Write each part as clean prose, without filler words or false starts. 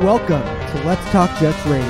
Welcome to Let's Talk Jets Radio.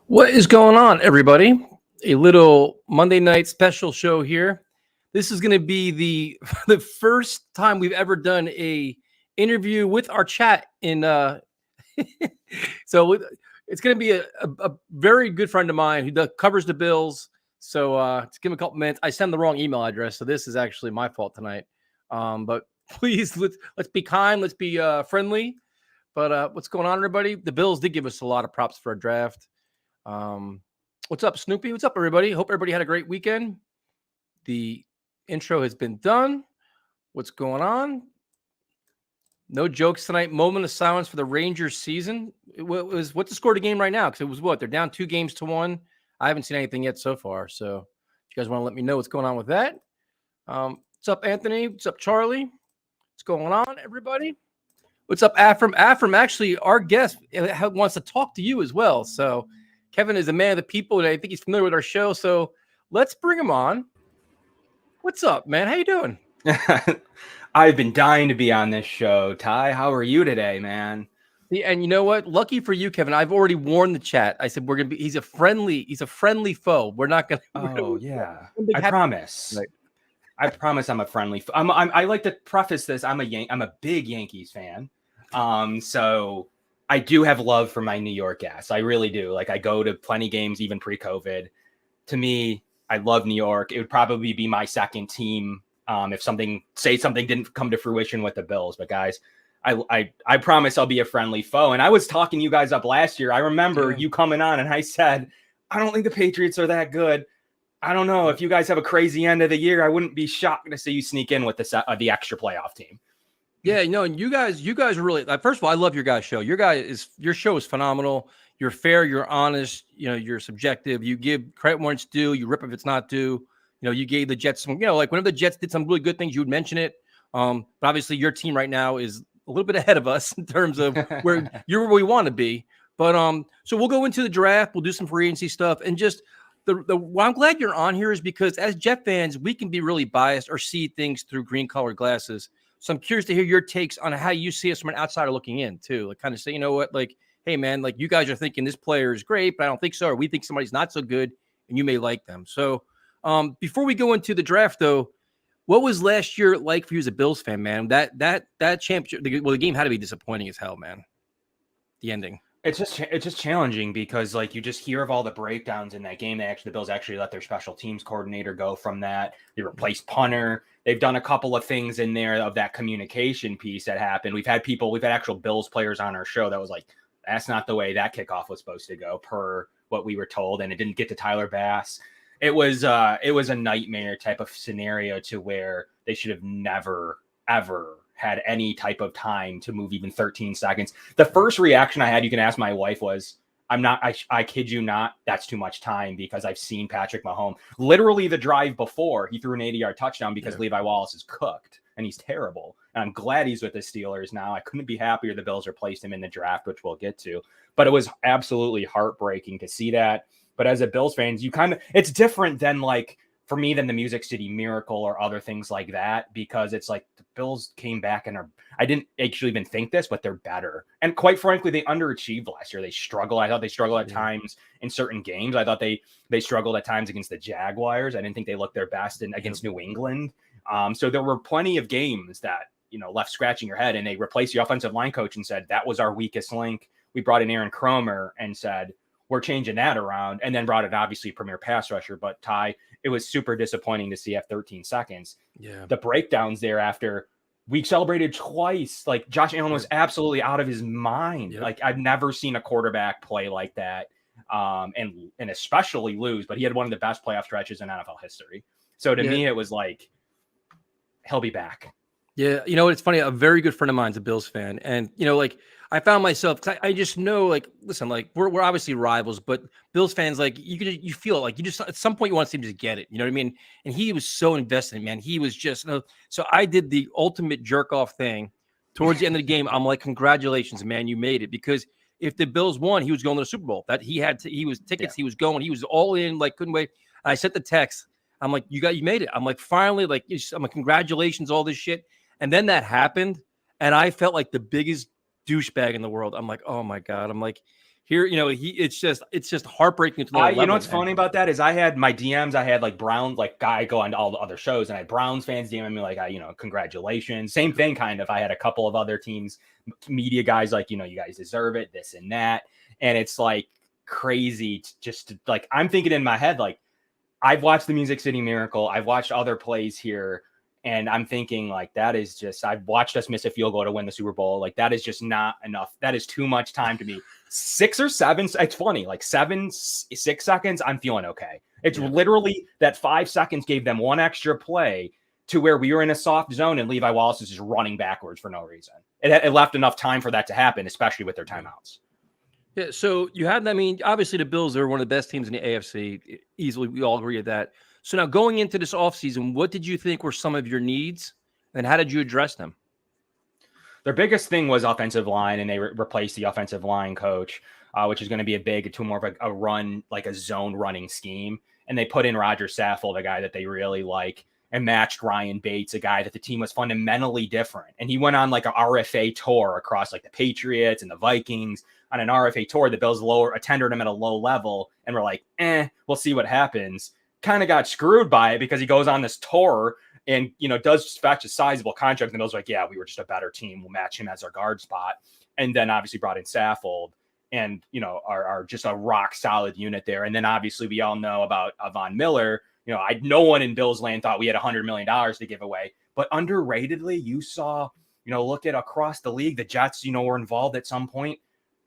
What is going on, everybody? A little Monday night special show here. This is going to be the first time we've ever done a interview with our chat in so it's going to be a very good friend of mine who covers the Bills. So to give him a couple minutes, I sent the wrong email address, so this is actually my fault tonight. But please let's be kind, let's be friendly. But what's going on, everybody? The Bills did give us a lot of props for our draft. What's up, Snoopy? What's up, everybody? Hope everybody had a great weekend. The intro has been done. What's going on? No jokes tonight. Moment of silence for the Rangers season. What's the score of the game right now? Because it was what? They're down 2-1. I haven't seen anything yet so far. So if you guys want to let me know what's going on with that. What's up, Anthony? What's up, Charlie? What's going on, everybody? What's up, Afram? Afram, actually, our guest wants to talk to you as well. So Kevin is a man of the people, and I think he's familiar with our show. So let's bring him on. What's up, man? How you doing? I've been dying to be on this show. Ty, how are you today, man? Yeah, and you know what? Lucky for you, Kevin. I've already warned the chat. I said he's a friendly foe. We're not gonna. Oh yeah, I promise. Right. I promise I'm a friendly. I like to preface this. I'm a big Yankees fan. So I do have love for my New York ass. I really do. Like, I go to plenty games, even pre-COVID. To me, I love New York. It would probably be my second team if something didn't come to fruition with the Bills. But guys, I promise I'll be a friendly foe. And I was talking you guys up last year. I remember you coming on, and I said, I don't think the Patriots are that good. I don't know. If you guys have a crazy end of the year, I wouldn't be shocked to see you sneak in with the extra playoff team. Yeah, no, and you guys are really. First of all, I love your guys' show. Your show is phenomenal. You're fair. You're honest. You're subjective. You give credit when it's due. You rip if it's not due. You gave the Jets some. Like whenever the Jets did some really good things, you would mention it. But obviously, your team right now is a little bit ahead of us in terms of where you're where we want to be. But so we'll go into the draft. We'll do some free agency stuff, and just why I'm glad you're on here is because as Jet fans, we can be really biased or see things through green-colored glasses. So I'm curious to hear your takes on how you see us from an outsider looking in too. Like kind of say, you know what, like, hey man, like you guys are thinking this player is great, but I don't think so. Or we think somebody's not so good and you may like them. So before we go into the draft though, what was last year like for you as a Bills fan, man? That championship, the game had to be disappointing as hell, man. The ending. It's just challenging because like you just hear of all the breakdowns in that game. The Bills actually let their special teams coordinator go from that. They replaced Punter. They've done a couple of things in there of that communication piece that happened. We've had actual Bills players on our show that was like, that's not the way that kickoff was supposed to go per what we were told. And it didn't get to Tyler Bass. It was a nightmare type of scenario to where they should have never, ever had any type of time to move even 13 seconds. The first reaction I had, you can ask my wife, was, I kid you not, that's too much time because I've seen Patrick Mahomes. Literally the drive before, he threw an 80-yard touchdown because Levi Wallace is cooked and he's terrible. And I'm glad he's with the Steelers now. I couldn't be happier the Bills replaced him in the draft, which we'll get to. But it was absolutely heartbreaking to see that. But as a Bills fan, it's different than like, for me, than the Music City Miracle or other things like that, because it's like the Bills came back and I didn't actually even think this, but they're better. And quite frankly, they underachieved last year. They struggled. I thought they struggled at times in certain games. I thought they struggled at times against the Jaguars. I didn't think they looked their best against New England. So there were plenty of games that, left scratching your head, and they replaced the offensive line coach and said, that was our weakest link. We brought in Aaron Cromer and said, we're changing that around, and then brought in obviously premier pass rusher. But Ty, it was super disappointing to see at 13 seconds. Yeah. The breakdowns thereafter, we celebrated twice. Like Josh Allen was absolutely out of his mind. Yep. Like I've never seen a quarterback play like that. And especially lose, but he had one of the best playoff stretches in NFL history. So to me, it was like, he'll be back. Yeah. It's funny. A very good friend of mine's a Bills fan. And, I found myself, 'cause I just know, like, listen, like we're obviously rivals, but Bills fans, like you feel like you just at some point you want to see him just get it. You know what I mean? And he was so invested in it, man. He was just so I did the ultimate jerk off thing towards the end of the game. I'm like, congratulations, man, you made it. Because if the Bills won, he was going to the Super Bowl. That he was tickets, he was going, he was all in, like couldn't wait. And I sent the text. I'm like, you made it. I'm like, finally, like I'm like, congratulations, all this shit. And then that happened, and I felt like the biggest douchebag in the world. I'm like, oh my God. I'm like, here, it's just heartbreaking to you know what's funny about that is I had my DMs, I had like Brown, like guy go on to all the other shows, and I had Browns fans DMing me like, congratulations. Same thing, kind of. I had a couple of other teams, media guys like, you guys deserve it, this and that. And it's like crazy like, I'm thinking in my head, like, I've watched the Music City Miracle, I've watched other plays here, and I'm thinking like, that is just, I've watched us miss a field goal to win the Super Bowl. Like, that is just not enough. That is too much time to me. 6 or 7. It's funny, like 6 seconds, I'm feeling okay. It's literally that 5 seconds gave them one extra play to where we were in a soft zone and Levi Wallace is just running backwards for no reason. It left enough time for that to happen, especially with their timeouts. Yeah. So you had, I mean, obviously the Bills are one of the best teams in the AFC. Easily, we all agree with that. So now going into this offseason, what did you think were some of your needs and how did you address them? Their biggest thing was offensive line, and they replaced the offensive line coach, which is going to be to more of a run, like a zone running scheme. And they put in Roger Saffold, a guy that they really like, and matched Ryan Bates, a guy that the team was fundamentally different. And he went on like a RFA tour across like the Patriots and the Vikings. On an RFA tour, the Bills tendered him at a low level and were like, we'll see what happens. Kind of got screwed by it because he goes on this tour and, does fetch a sizable contract. And the Bills were like, yeah, we were just a better team. We'll match him as our guard spot. And then obviously brought in Saffold and, are just a rock solid unit there. And then obviously we all know about Von Miller. No one in Bills land thought we had $100 million to give away, but underratedly, you saw, look at across the league, the Jets, were involved at some point.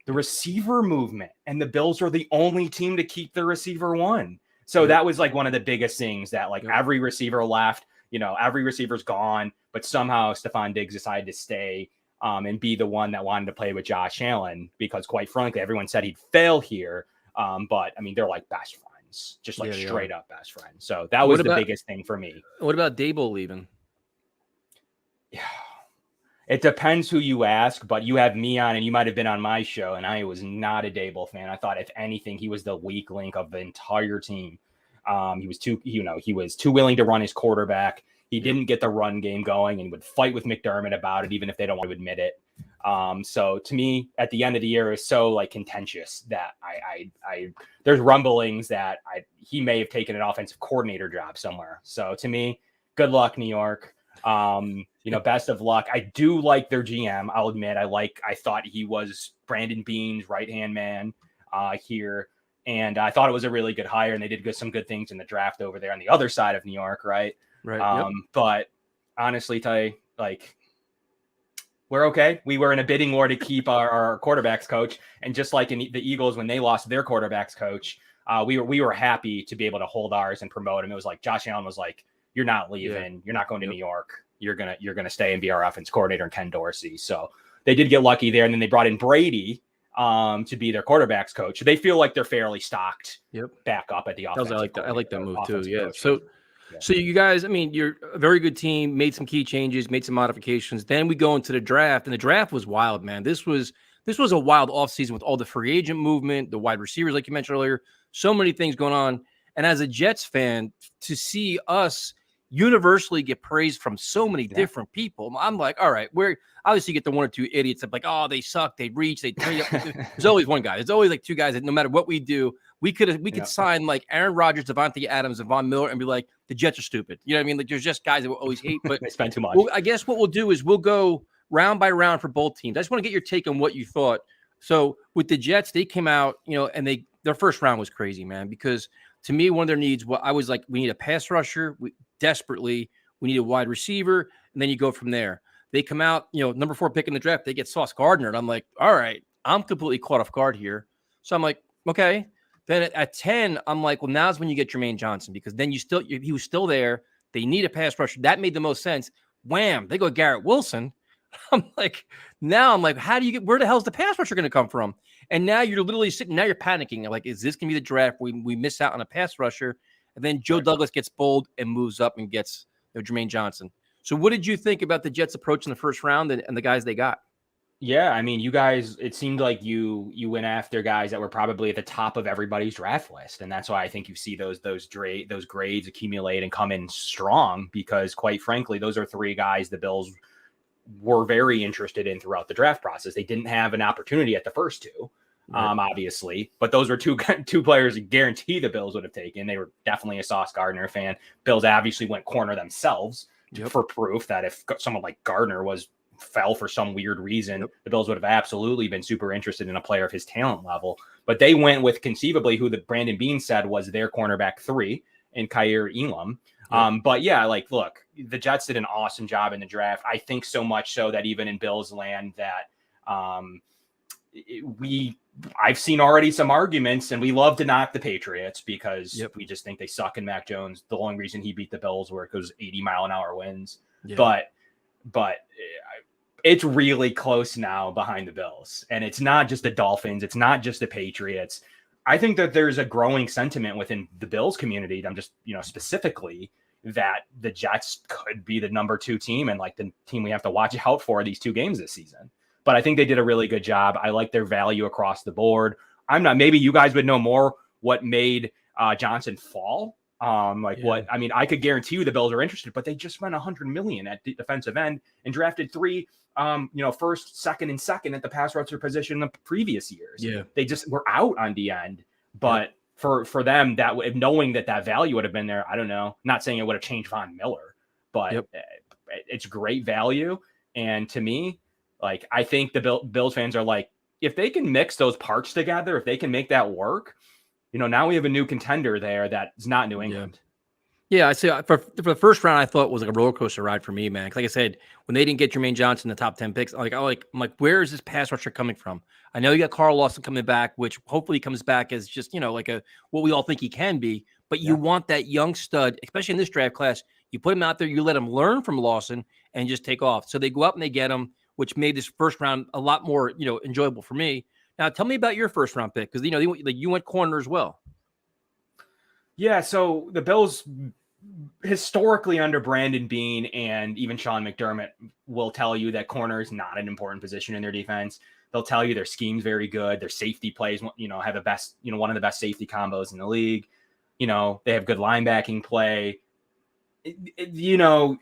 The receiver movement, and the Bills are the only team to keep the receiver one. So that was like one of the biggest things that like every receiver left, every receiver's gone, but somehow Stephon Diggs decided to stay and be the one that wanted to play with Josh Allen because quite frankly, everyone said he'd fail here. But I mean, they're like best friends, just like straight up best friends. So that was the biggest thing for me. What about Dable leaving? Yeah. It depends who you ask, but you have me on, and you might have been on my show, and I was not a Dable fan. I thought, if anything, he was the weak link of the entire team. He was too willing to run his quarterback. He didn't get the run game going, and would fight with McDermott about it, even if they don't want to admit it. So to me, at the end of the year, it was so like contentious that there's rumblings that he may have taken an offensive coordinator job somewhere. So to me, good luck, New York. Best of luck. I do like their GM. I'll admit, I thought he was Brandon Beane's right-hand man here. And I thought it was a really good hire, and they did some good things in the draft over there on the other side of New York. Right. Right. But honestly, Ty, like, we're okay. We were in a bidding war to keep our quarterbacks coach. And just like in the Eagles, when they lost their quarterbacks coach, we were happy to be able to hold ours and promote him. It was like Josh Allen was like, you're not leaving. You're not going to New York. You're gonna stay and be our offense coordinator and Ken Dorsey. So they did get lucky there, and then they brought in Brady to be their quarterbacks coach. They feel like they're fairly stocked. Back up at the offense. I like that move too. Yeah. So you guys, I mean, you're a very good team. Made some key changes, made some modifications. Then we go into the draft, and the draft was wild, man. This was a wild offseason with all the free agent movement, the wide receivers, like you mentioned earlier. So many things going on. And as a Jets fan, to see us universally get praised from so many different people, I'm like, all right, we're obviously get the one or two idiots that like, oh, they suck, they reach, they trade up. There's always one guy. There's always like two guys that no matter what we do, we could sign like Aaron Rodgers, Devontae Adams, and Von Miller and be like, the Jets are stupid. You know what I mean? Like there's just guys that will always hate, but they spend too much. Well, I guess what we'll do is we'll go round by round for both teams. I just want to get your take on what you thought. So with the Jets, they came out, and their first round was crazy, man, because to me, one of their needs, I was like, we need a pass rusher. We need a wide receiver. And then you go from there. They come out, number 4 pick in the draft. They get Sauce Gardner. And I'm like, all right, I'm completely caught off guard here. So I'm like, okay. Then at 10, I'm like, well, now's when you get Jermaine Johnson, because then he was still there. They need a pass rusher. That made the most sense. Wham, they go Garrett Wilson. Now I'm like, how do you get, where the hell's the pass rusher going to come from? And now you're literally sitting, now you're panicking. Like, is this going to be the draft? We miss out on a pass rusher. And then Joe Douglas gets bold and moves up and gets Jermaine Johnson. So what did you think about the Jets approach in the first round and the guys they got? Yeah, I mean, you guys, it seemed like you went after guys that were probably at the top of everybody's draft list. And that's why I think you see those grades accumulate and come in strong, because quite frankly, those are three guys the Bills were very interested in throughout the draft process. They didn't have an opportunity at the first two, obviously, but those were two players that guarantee the Bills would have taken. They were definitely a Sauce Gardner fan. Bills obviously went corner themselves for proof that if someone like Gardner fell for some weird reason, the Bills would have absolutely been super interested in a player of his talent level. But they went with conceivably who the Brandon Beane said was their cornerback 3 in Kaiir Elam. But yeah, like, look, the Jets did an awesome job in the draft. I think so much so that even in Bills land that I've seen already some arguments, and we love to knock the Patriots because we just think they suck in Mac Jones. The only reason he beat the Bills were because 80-mile-an-hour winds. But it's really close now behind the Bills. And it's not just the Dolphins. It's not just the Patriots. I think that there's a growing sentiment within the Bills community. I'm just, specifically that the Jets could be the number 2 team and like the team we have to watch out for these 2 games this season. But I think they did a really good job. I like their value across the board. Maybe you guys would know more what made Johnson fall. I could guarantee you the Bills are interested, but they just spent $100 million at the defensive end and drafted 3 first, second, and second at the pass rusher position in the previous years. They just were out on the end. But for them, that knowing that value would have been there, I don't know. Not saying it would have changed Von Miller, but it's great value. And to me, like, I think the Bills fans are like, if they can mix those parts together, if they can make that work, now we have a new contender there that is not New England. Yeah, I see. For the first round, I thought it was like a roller coaster ride for me, man. Like I said, when they didn't get Jermaine Johnson in the top 10 picks, I'm like, where is this pass rusher coming from? I know you got Carl Lawson coming back, which hopefully comes back as just, like what we all think he can be. But you want that young stud, especially in this draft class. You put him out there, you let him learn from Lawson and just take off. So they go up and they get him, which made this first round a lot more, enjoyable for me. Now, tell me about your first round pick, because you went corner as well. Yeah, so the Bills historically under Brandon Beane and even Sean McDermott will tell you that corner is not an important position in their defense. They'll tell you their scheme's very good. Their safety plays, have the best, one of the best safety combos in the league. They have good linebacking play.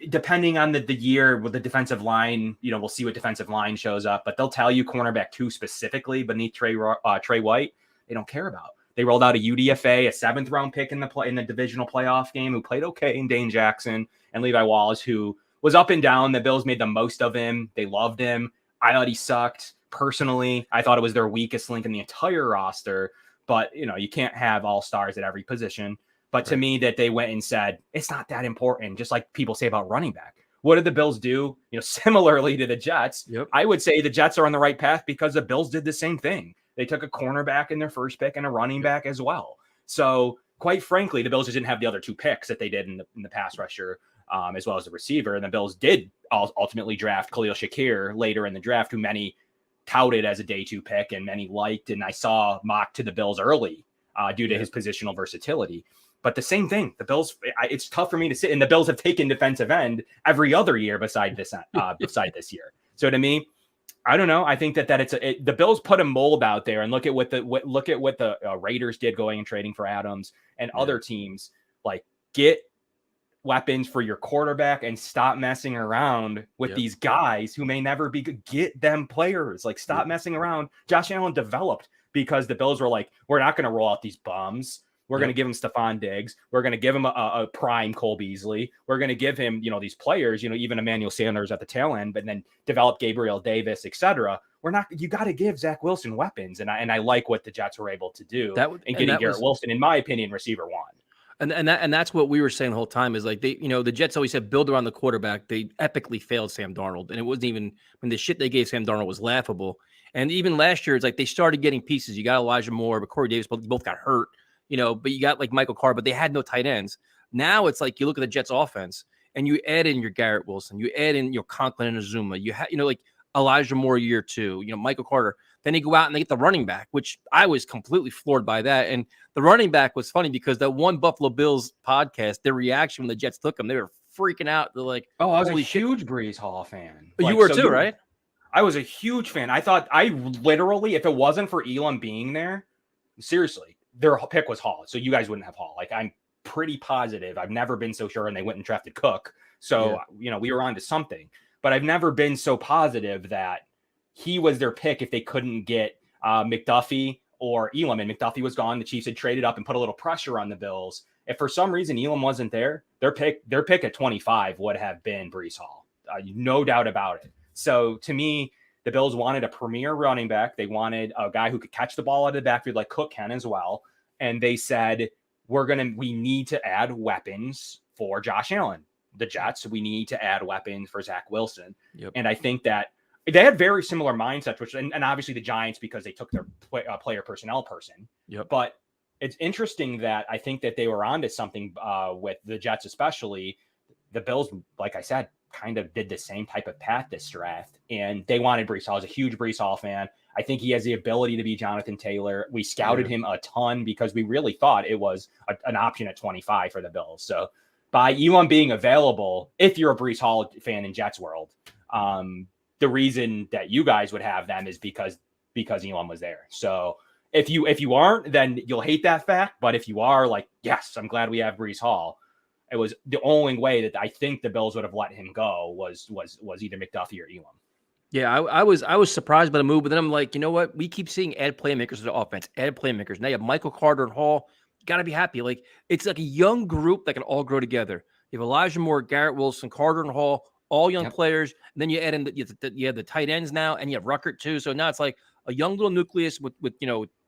Depending on the year with the defensive line, we'll see what defensive line shows up, but they'll tell you cornerback 2 specifically beneath Trey White, they don't care about. They rolled out a UDFA, a 7th round pick in the divisional playoff game, who played okay, in Dane Jackson, and Levi Wallace, who was up and down. The Bills made the most of him. They loved him. I thought he sucked. Personally, I thought it was their weakest link in the entire roster, but you can't have all stars at every position. But to me, that they went and said, it's not that important, just like people say about running back. What did the Bills do? Similarly to the Jets, I would say the Jets are on the right path because the Bills did the same thing. They took a cornerback in their first pick and a running back as well. So quite frankly, the Bills just didn't have the other 2 picks that they did in the pass rusher, as well as the receiver. And the Bills did ultimately draft Khalil Shakir later in the draft, who many touted as a day 2 pick and many liked. And I saw mocked to the Bills early due to his positional versatility. But the same thing, the Bills, it's tough for me to sit. And the Bills have taken defensive end every other year beside this year. So to me, I don't know. I think that the Bills put a mold out there, and look at what the Raiders did going and trading for Adams and other teams. Like, get weapons for your quarterback and stop messing around with these guys who may never be good. Get them players. Like, stop messing around. Josh Allen developed because the Bills were like, we're not going to roll out these bums. We're going to give him Stephon Diggs. We're going to give him a prime Cole Beasley. We're going to give him, these players, even Emmanuel Sanders at the tail end, but then develop Gabriel Davis, etc. You got to give Zach Wilson weapons. And I like what the Jets were able to do in getting Garrett Wilson, in my opinion, receiver 1. And that's what we were saying the whole time is like, the Jets always said build around the quarterback. They epically failed Sam Darnold. And it wasn't even, the shit they gave Sam Darnold was laughable. And even last year, it's like they started getting pieces. You got Elijah Moore, but Corey Davis both got hurt. But you got like Michael Carr, but they had no tight ends. Now it's like you look at the Jets offense. and you add in your Garrett Wilson, you add in your Conklin and Azuma, you have, like Elijah Moore year 2, Michael Carter. Then they go out and they get the running back, which I was completely floored by that. And the running back was funny because that one Buffalo Bills podcast, their reaction when the Jets took him, they were freaking out. They're like, "Oh, I was a holy huge Brees Hall fan." You were too, right? I was a huge fan. I thought I literally, if it wasn't for Elam being there, seriously, their pick was Hall. So you guys wouldn't have Hall. Like, I'm pretty positive. I've never been so sure, and they went and drafted Cook. So, we were on to something. But I've never been so positive that he was their pick if they couldn't get McDuffie or Elam. And McDuffie was gone. The Chiefs had traded up and put a little pressure on the Bills. If for some reason Elam wasn't there, their pick at 25 would have been Brees Hall. No doubt about it. So to me, the Bills wanted a premier running back. They wanted a guy who could catch the ball out of the backfield like Cook can as well. And they said, we need to add weapons for Josh Allen. The Jets, we need to add weapons for Zach Wilson. Yep. And I think that they had very similar mindsets, and obviously the Giants, because they took their player personnel person. Yep. But it's interesting that I think that they were onto something with the Jets, especially. The Bills, like I said, kind of did the same type of path this draft, and they wanted Brees Hall. I was a huge Brees Hall fan. I think he has the ability to be Jonathan Taylor. We scouted him a ton because we really thought it was an option at 25 for the Bills. So by Elam being available, if you're a Brees Hall fan in Jets world, the reason that you guys would have them is because Elam was there. So if you aren't, then you'll hate that fact. But if you are, like, yes, I'm glad we have Brees Hall. It was the only way that I think the Bills would have let him go was either McDuffie or Elam. Yeah, I was surprised by the move, but then I'm like, you know what? We keep seeing add playmakers to the offense, add playmakers. Now you have Michael Carter and Hall. You got to be happy. Like, it's like a young group that can all grow together. You have Elijah Moore, Garrett Wilson, Carter and Hall, all young players. And then you add in you have the tight ends now, and you have Ruckert too. So now it's like a young little nucleus with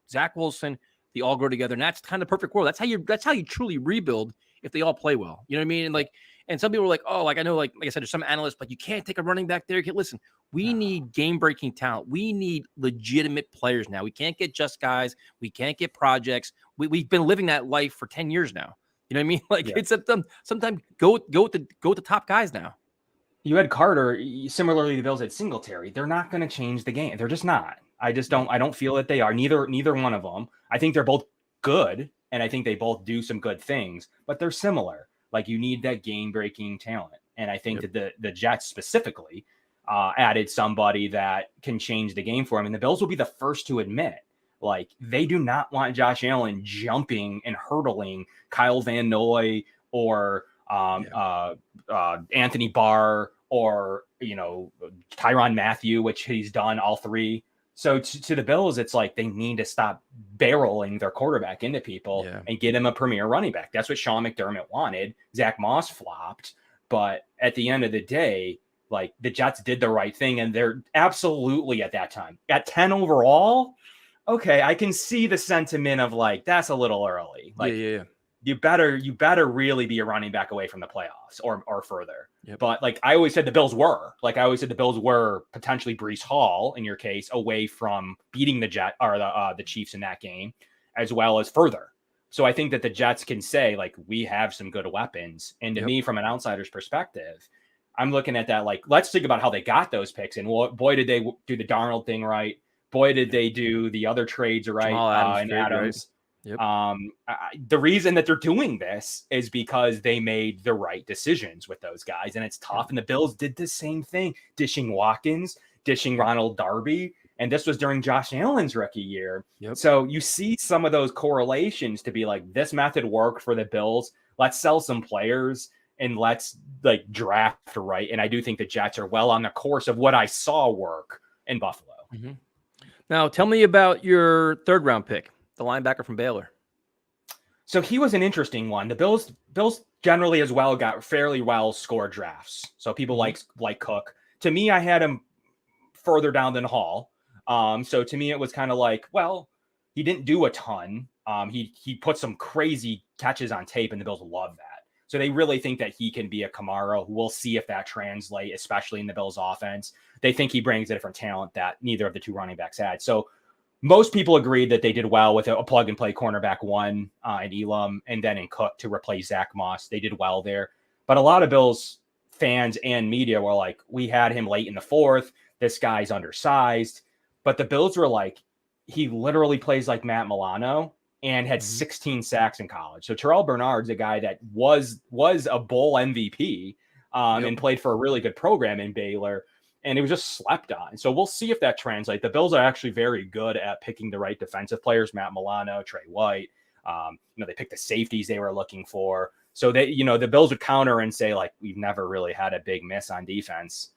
Zach Wilson. They all grow together, and that's kind of perfect world. That's how you truly rebuild if they all play well. You know what I mean? And some people are like, oh, like I know, like I said, there's some analysts, but you can't take a running back there. Listen, we need game-breaking talent. We need legitimate players now. We can't get just guys. We can't get projects. We've been living that life for 10 years now. You know what I mean? Like, it's sometimes go with the top guys now. You had Carter, similarly the Bills had Singletary. They're not going to change the game. They're just not. I don't feel that they are. Neither one of them. I think they're both good, and I think they both do some good things, but they're similar. Like, you need that game-breaking talent. And I think that the Jets specifically added somebody that can change the game for them. And the Bills will be the first to admit, like, they do not want Josh Allen jumping and hurdling Kyle Van Noy or Anthony Barr or, Tyrann Mathieu, which he's done all three. So to the Bills, it's like they need to stop barreling their quarterback into people and get him a premier running back. That's what Sean McDermott wanted. Zach Moss flopped. But at the end of the day, like, the Jets did the right thing. And they're absolutely at that time at 10 overall. Okay, I can see the sentiment of, like, that's a little early. Like, you better really be a running back away from the playoffs or further. But like I always said, the Bills were potentially Brees Hall in your case away from beating the the Chiefs in that game, as well as further. So I think that the Jets can say, like, we have some good weapons. And to me, from an outsider's perspective, I'm looking at that, like, let's think about how they got those picks. And boy, did they do the Darnold thing right. Boy, did they do the other trades right. And Adams. The reason that they're doing this is because they made the right decisions with those guys, and it's tough. And the Bills did the same thing, dishing Watkins, dishing Ronald Darby, and this was during Josh Allen's rookie year. So you see some of those correlations to be like, this method worked for the Bills. Let's sell some players and let's, like, draft right. And I do think the Jets are well on the course of what I saw work in Buffalo. Now, tell me about your third round pick, the linebacker from Baylor. So he was an interesting one. The Bills generally as well got fairly well scored drafts. So people like Cook. To me, I had him further down than Hall. So to me, it was kind of like, well, he didn't do a ton. He put some crazy catches on tape, and the Bills love that. So they really think that he can be a Kamara. We'll see if that translates, especially in the Bills offense. They think he brings a different talent that neither of the two running backs had. So most people agreed that they did well with a plug and play cornerback one in Elam, and then in Cook to replace Zach Moss. They did well there. But a lot of Bills fans and media were like, we had him late in the fourth. This guy's undersized. But the Bills were like, he literally plays like Matt Milano and had 16 sacks in college. So Terrell Bernard's a guy that was a bowl MVP and played for a really good program in Baylor. And it was just slept on. So we'll see if that translates. The Bills are actually very good at picking the right defensive players, Matt Milano, Trey White. They picked the safeties they were looking for. So the Bills would counter and say, like, we've never really had a big miss on defense.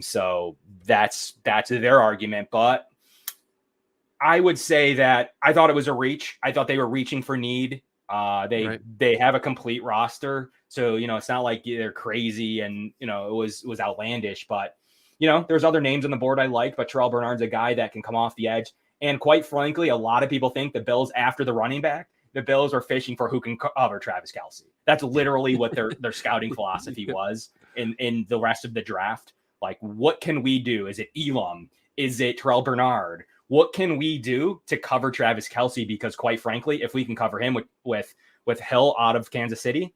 So that's their argument. But I would say that I thought it was a reach. I thought they were reaching for need. They have a complete roster. So, it's not like they're crazy and, it was outlandish, but there's other names on the board I like, but Terrell Bernard's a guy that can come off the edge. And quite frankly, a lot of people think the Bills, after the running back, the Bills are fishing for who can cover Travis Kelce. That's literally what their scouting philosophy was in the rest of the draft. Like, what can we do? Is it Elam? Is it Terrell Bernard? What can we do to cover Travis Kelce? Because quite frankly, if we can cover him with Hill out of Kansas City,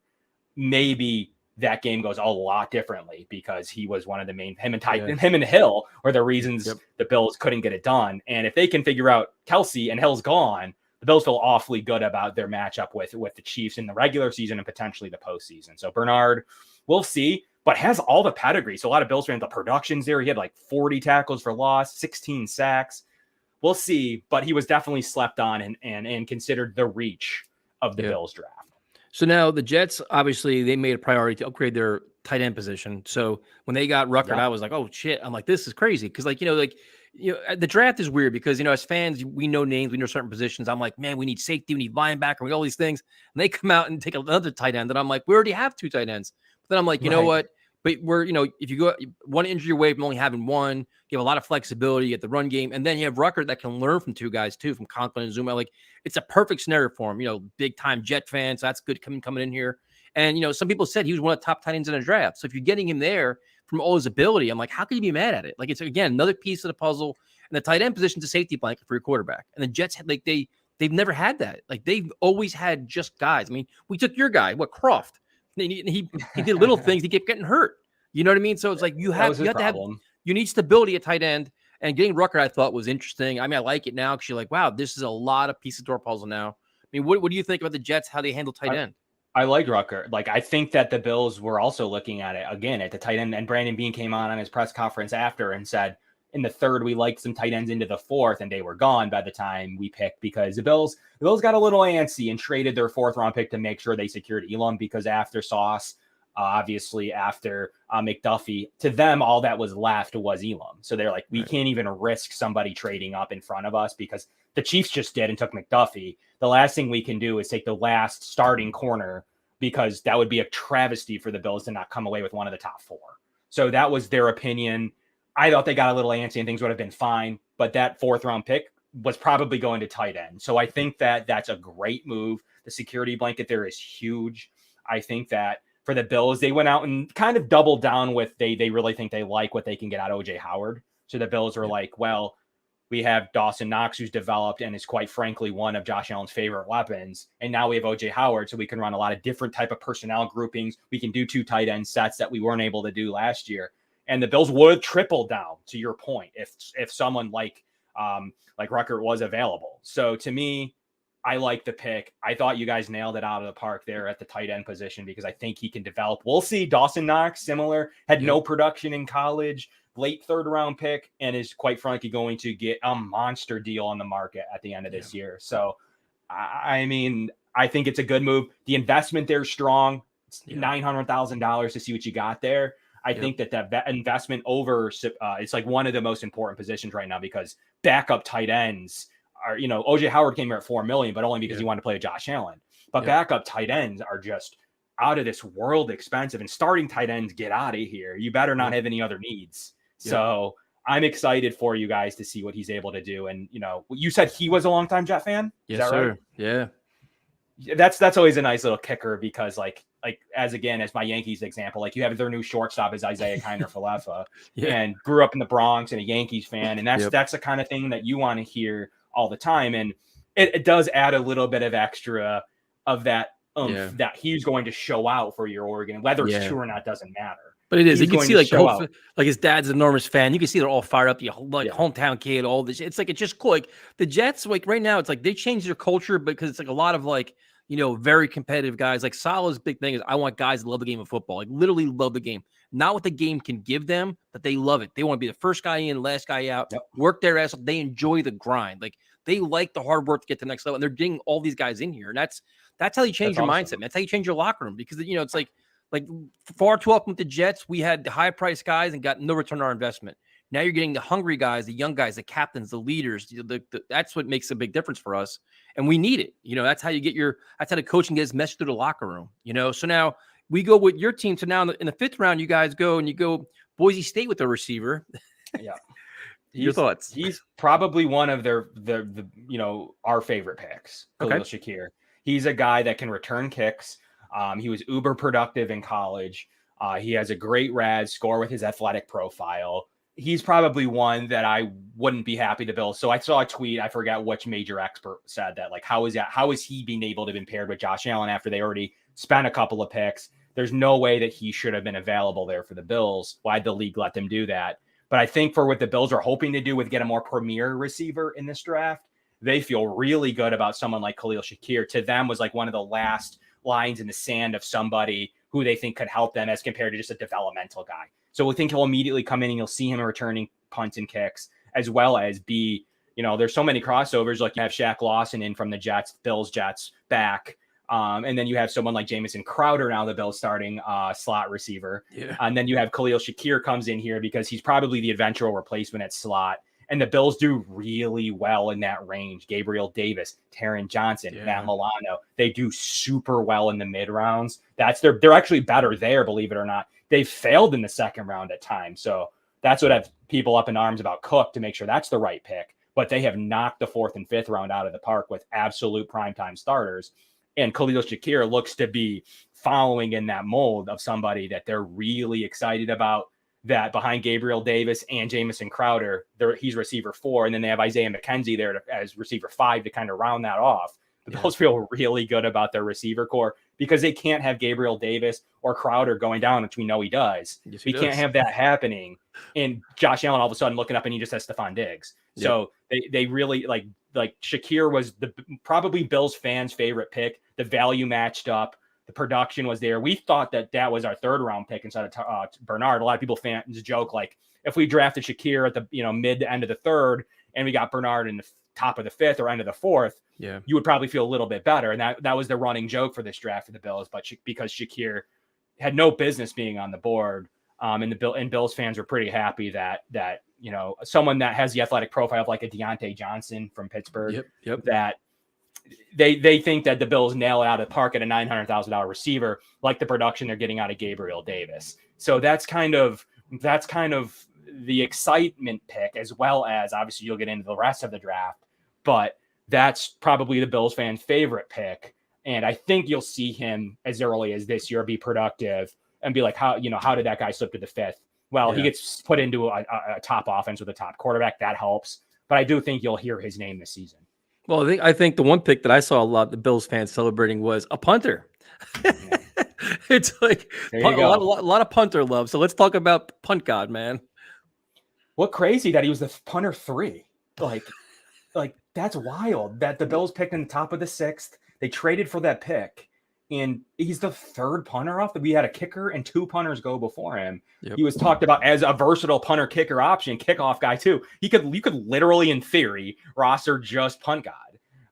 maybe that game goes a lot differently, because he was one of the main, him and Hill were the reasons the Bills couldn't get it done. And if they can figure out Kelce and Hill's gone, the Bills feel awfully good about their matchup with the Chiefs in the regular season and potentially the postseason. So Bernard, we'll see, but has all the pedigree. So a lot of Bills fans, the production's there. He had like 40 tackles for loss, 16 sacks. We'll see, but he was definitely slept on and considered the reach of the Bills draft. So now the Jets, obviously, they made a priority to upgrade their tight end position. So when they got Ruckert, I was like, oh shit. I'm like, this is crazy. Because the draft is weird because, as fans, we know names, we know certain positions. I'm like, man, we need safety, we need linebacker, we all these things. And they come out and take another tight end. And I'm like, we already have 2 tight ends. But then I'm like, you know what? But we're, if you go one injury away from only having one, you have a lot of flexibility at the run game. And then you have Ruckert that can learn from 2 guys too, from Conklin and Zuma. Like, it's a perfect scenario for him, big time Jet fan. So that's good coming in here. And, some people said he was one of the top tight ends in the draft. So if you're getting him there from all his ability, I'm like, how can you be mad at it? Like, it's, again, another piece of the puzzle. And the tight end position is a safety blanket for your quarterback. And the Jets, like, they've never had that. Like, they've always had just guys. I mean, we took your guy, Croft. He did little things. He kept getting hurt. You know what I mean? So it's like you need stability at tight end. And getting Ruckert, I thought, was interesting. I mean, I like it now because you're like, wow, this is a lot of pieces to our puzzle now. I mean, what do you think about the Jets, how they handle tight end? I like Ruckert. Like, I think that the Bills were also looking at it again at the tight end, and Brandon Beane came on his press conference after and said, in the third, we liked some tight ends into the fourth, and they were gone by the time we picked, because the Bills got a little antsy and traded their 4th round pick to make sure they secured Elam, because after Sauce, obviously after McDuffie, to them, all that was left was Elam. So they're like, we can't even risk somebody trading up in front of us, because the Chiefs just did and took McDuffie. The last thing we can do is take the last starting corner, because that would be a travesty for the Bills to not come away with one of the top 4. So that was their opinion. I thought they got a little antsy and things would have been fine, but that 4th round pick was probably going to tight end. So I think that that's a great move. The security blanket there is huge. I think that for the Bills, they went out and kind of doubled down with they really think they like what they can get out of OJ Howard. So the Bills are like, well, we have Dawson Knox, who's developed and is quite frankly one of Josh Allen's favorite weapons. And now we have OJ Howard, so we can run a lot of different type of personnel groupings. We can do 2 tight end sets that we weren't able to do last year. And the Bills would triple down, to your point, if someone like Ruckert was available. So to me, I like the pick. I thought you guys nailed it out of the park there at the tight end position, because I think he can develop. We'll see. Dawson Knox, similar, had no production in college, late 3rd round pick, and is quite frankly going to get a monster deal on the market at the end of this year. So, I mean, I think it's a good move. The investment there is strong. It's $900,000 to see what you got there. I think that investment over, it's like one of the most important positions right now, because backup tight ends are, OJ Howard came here at $4 million, but only because he wanted to play with Josh Allen. But backup tight ends are just out of this world expensive, and starting tight ends get out of here. You better not have any other needs. So I'm excited for you guys to see what he's able to do. And, you said he was a longtime Jet fan. Yes, sir. Right? Yeah. That's always a nice little kicker, because like as my Yankees example, like you have their new shortstop is Isaiah Kiner-Falefa and grew up in the Bronx and a Yankees fan. And that's the kind of thing that you want to hear all the time. And it does add a little bit of extra of that Yeah. that he's going to show out for your Oregon. Whether it's true or not doesn't matter. But it is. He's You can going see to like show out. like his dad's an enormous fan. You can see they're all fired up. Like hometown kid, all this. It's like it's just cool. Like the Jets, like right now, it's like they changed their culture because it's like a lot of like very competitive guys. Like Salah's big thing is I want guys that love the game of football, like literally love the game, not what the game can give them, but they love it. They want to be the first guy in, last guy out, work their ass off. They enjoy the grind. Like they like the hard work to get to the next level, and they're getting all these guys in here, and that's how you change your mindset. Man. That's how you change your locker room because it's like far too often with the Jets, we had the high-priced guys and got no return on our investment. Now you're getting the hungry guys, the young guys, the captains, the leaders. That's what makes a big difference for us, and we need it. That's how you get that's how the coaching gets messaged through the locker room. So now we go with your team. So now in the fifth round, you guys go and you go Boise State with the receiver. Yeah. Your thoughts? He's probably one of our favorite picks, Khalil Shakir. He's a guy that can return kicks. He was uber productive in college. He has a great rad score with his athletic profile. He's probably one that I wouldn't be happy to build. So I saw a tweet. I forgot which major expert said that, like, how is he being able to be paired with Josh Allen after they already spent a couple of picks? There's no way that he should have been available there for the Bills. Why'd the league let them do that? But I think for what the Bills are hoping to do with get a more premier receiver in this draft, they feel really good about someone like Khalil Shakir. To them was like one of the last lines in the sand of somebody who they think could help them as compared to just a developmental guy. So we think he'll immediately come in and you'll see him returning punts and kicks, as well as there's so many crossovers. Like you have Shaq Lawson in from the Jets, Bills Jets back. And then you have someone like Jamison Crowder, now the Bills starting slot receiver. Yeah. And then you have Khalil Shakir comes in here because he's probably the eventual replacement at slot. And the Bills do really well in that range. Gabriel Davis, Taron Johnson, Matt Milano, they do super well in the mid rounds. They're actually better there, believe it or not. They failed in the second round at times. So that's what have people up in arms about Cook to make sure that's the right pick. But they have knocked the fourth and fifth round out of the park with absolute primetime starters. And Khalil Shakir looks to be following in that mold of somebody that they're really excited about. That behind Gabriel Davis and Jamison Crowder, he's receiver 4, and then they have Isaiah McKenzie there as receiver 5 to kind of round that off. The Bills feel really good about their receiver core because they can't have Gabriel Davis or Crowder going down, which we know he does. Yes, we can't have that happening. And Josh Allen all of a sudden looking up and he just has Stephon Diggs. Yep. So they really like Shakir was probably Bills fans' favorite pick. The value matched up. The production was there. We thought that was our third round pick instead of Bernard. A lot of people fans joke like if we drafted Shakir at the mid to end of the third and we got Bernard in the top of the fifth or end of the fourth, you would probably feel a little bit better. And that was the running joke for this draft for the Bills. But because Shakir had no business being on the board, and Bills fans were pretty happy that someone that has the athletic profile of like a Deontay Johnson from Pittsburgh, that they think that the Bills nail it out of the park at a $900,000 receiver, like the production they're getting out of Gabriel Davis. So that's kind of the excitement pick, as well as obviously you'll get into the rest of the draft, but that's probably the Bills fans' favorite pick. And I think you'll see him as early as this year be productive and be like, how did that guy slip to the fifth? Well, he gets put into a top offense with a top quarterback. That helps. But I do think you'll hear his name this season. Well, I think the one pick that I saw a lot of the Bills fans celebrating was a punter. It's like a lot of punter love. So let's talk about punt god, man. What crazy that he was the punter 3. Like that's wild that the Bills picked in the top of the 6th. They traded for that pick. And he's the third punter off. We had a kicker and 2 punters go before him. Yep. He was talked about as a versatile punter kicker option, kickoff guy too. You could literally, in theory, roster just punt god.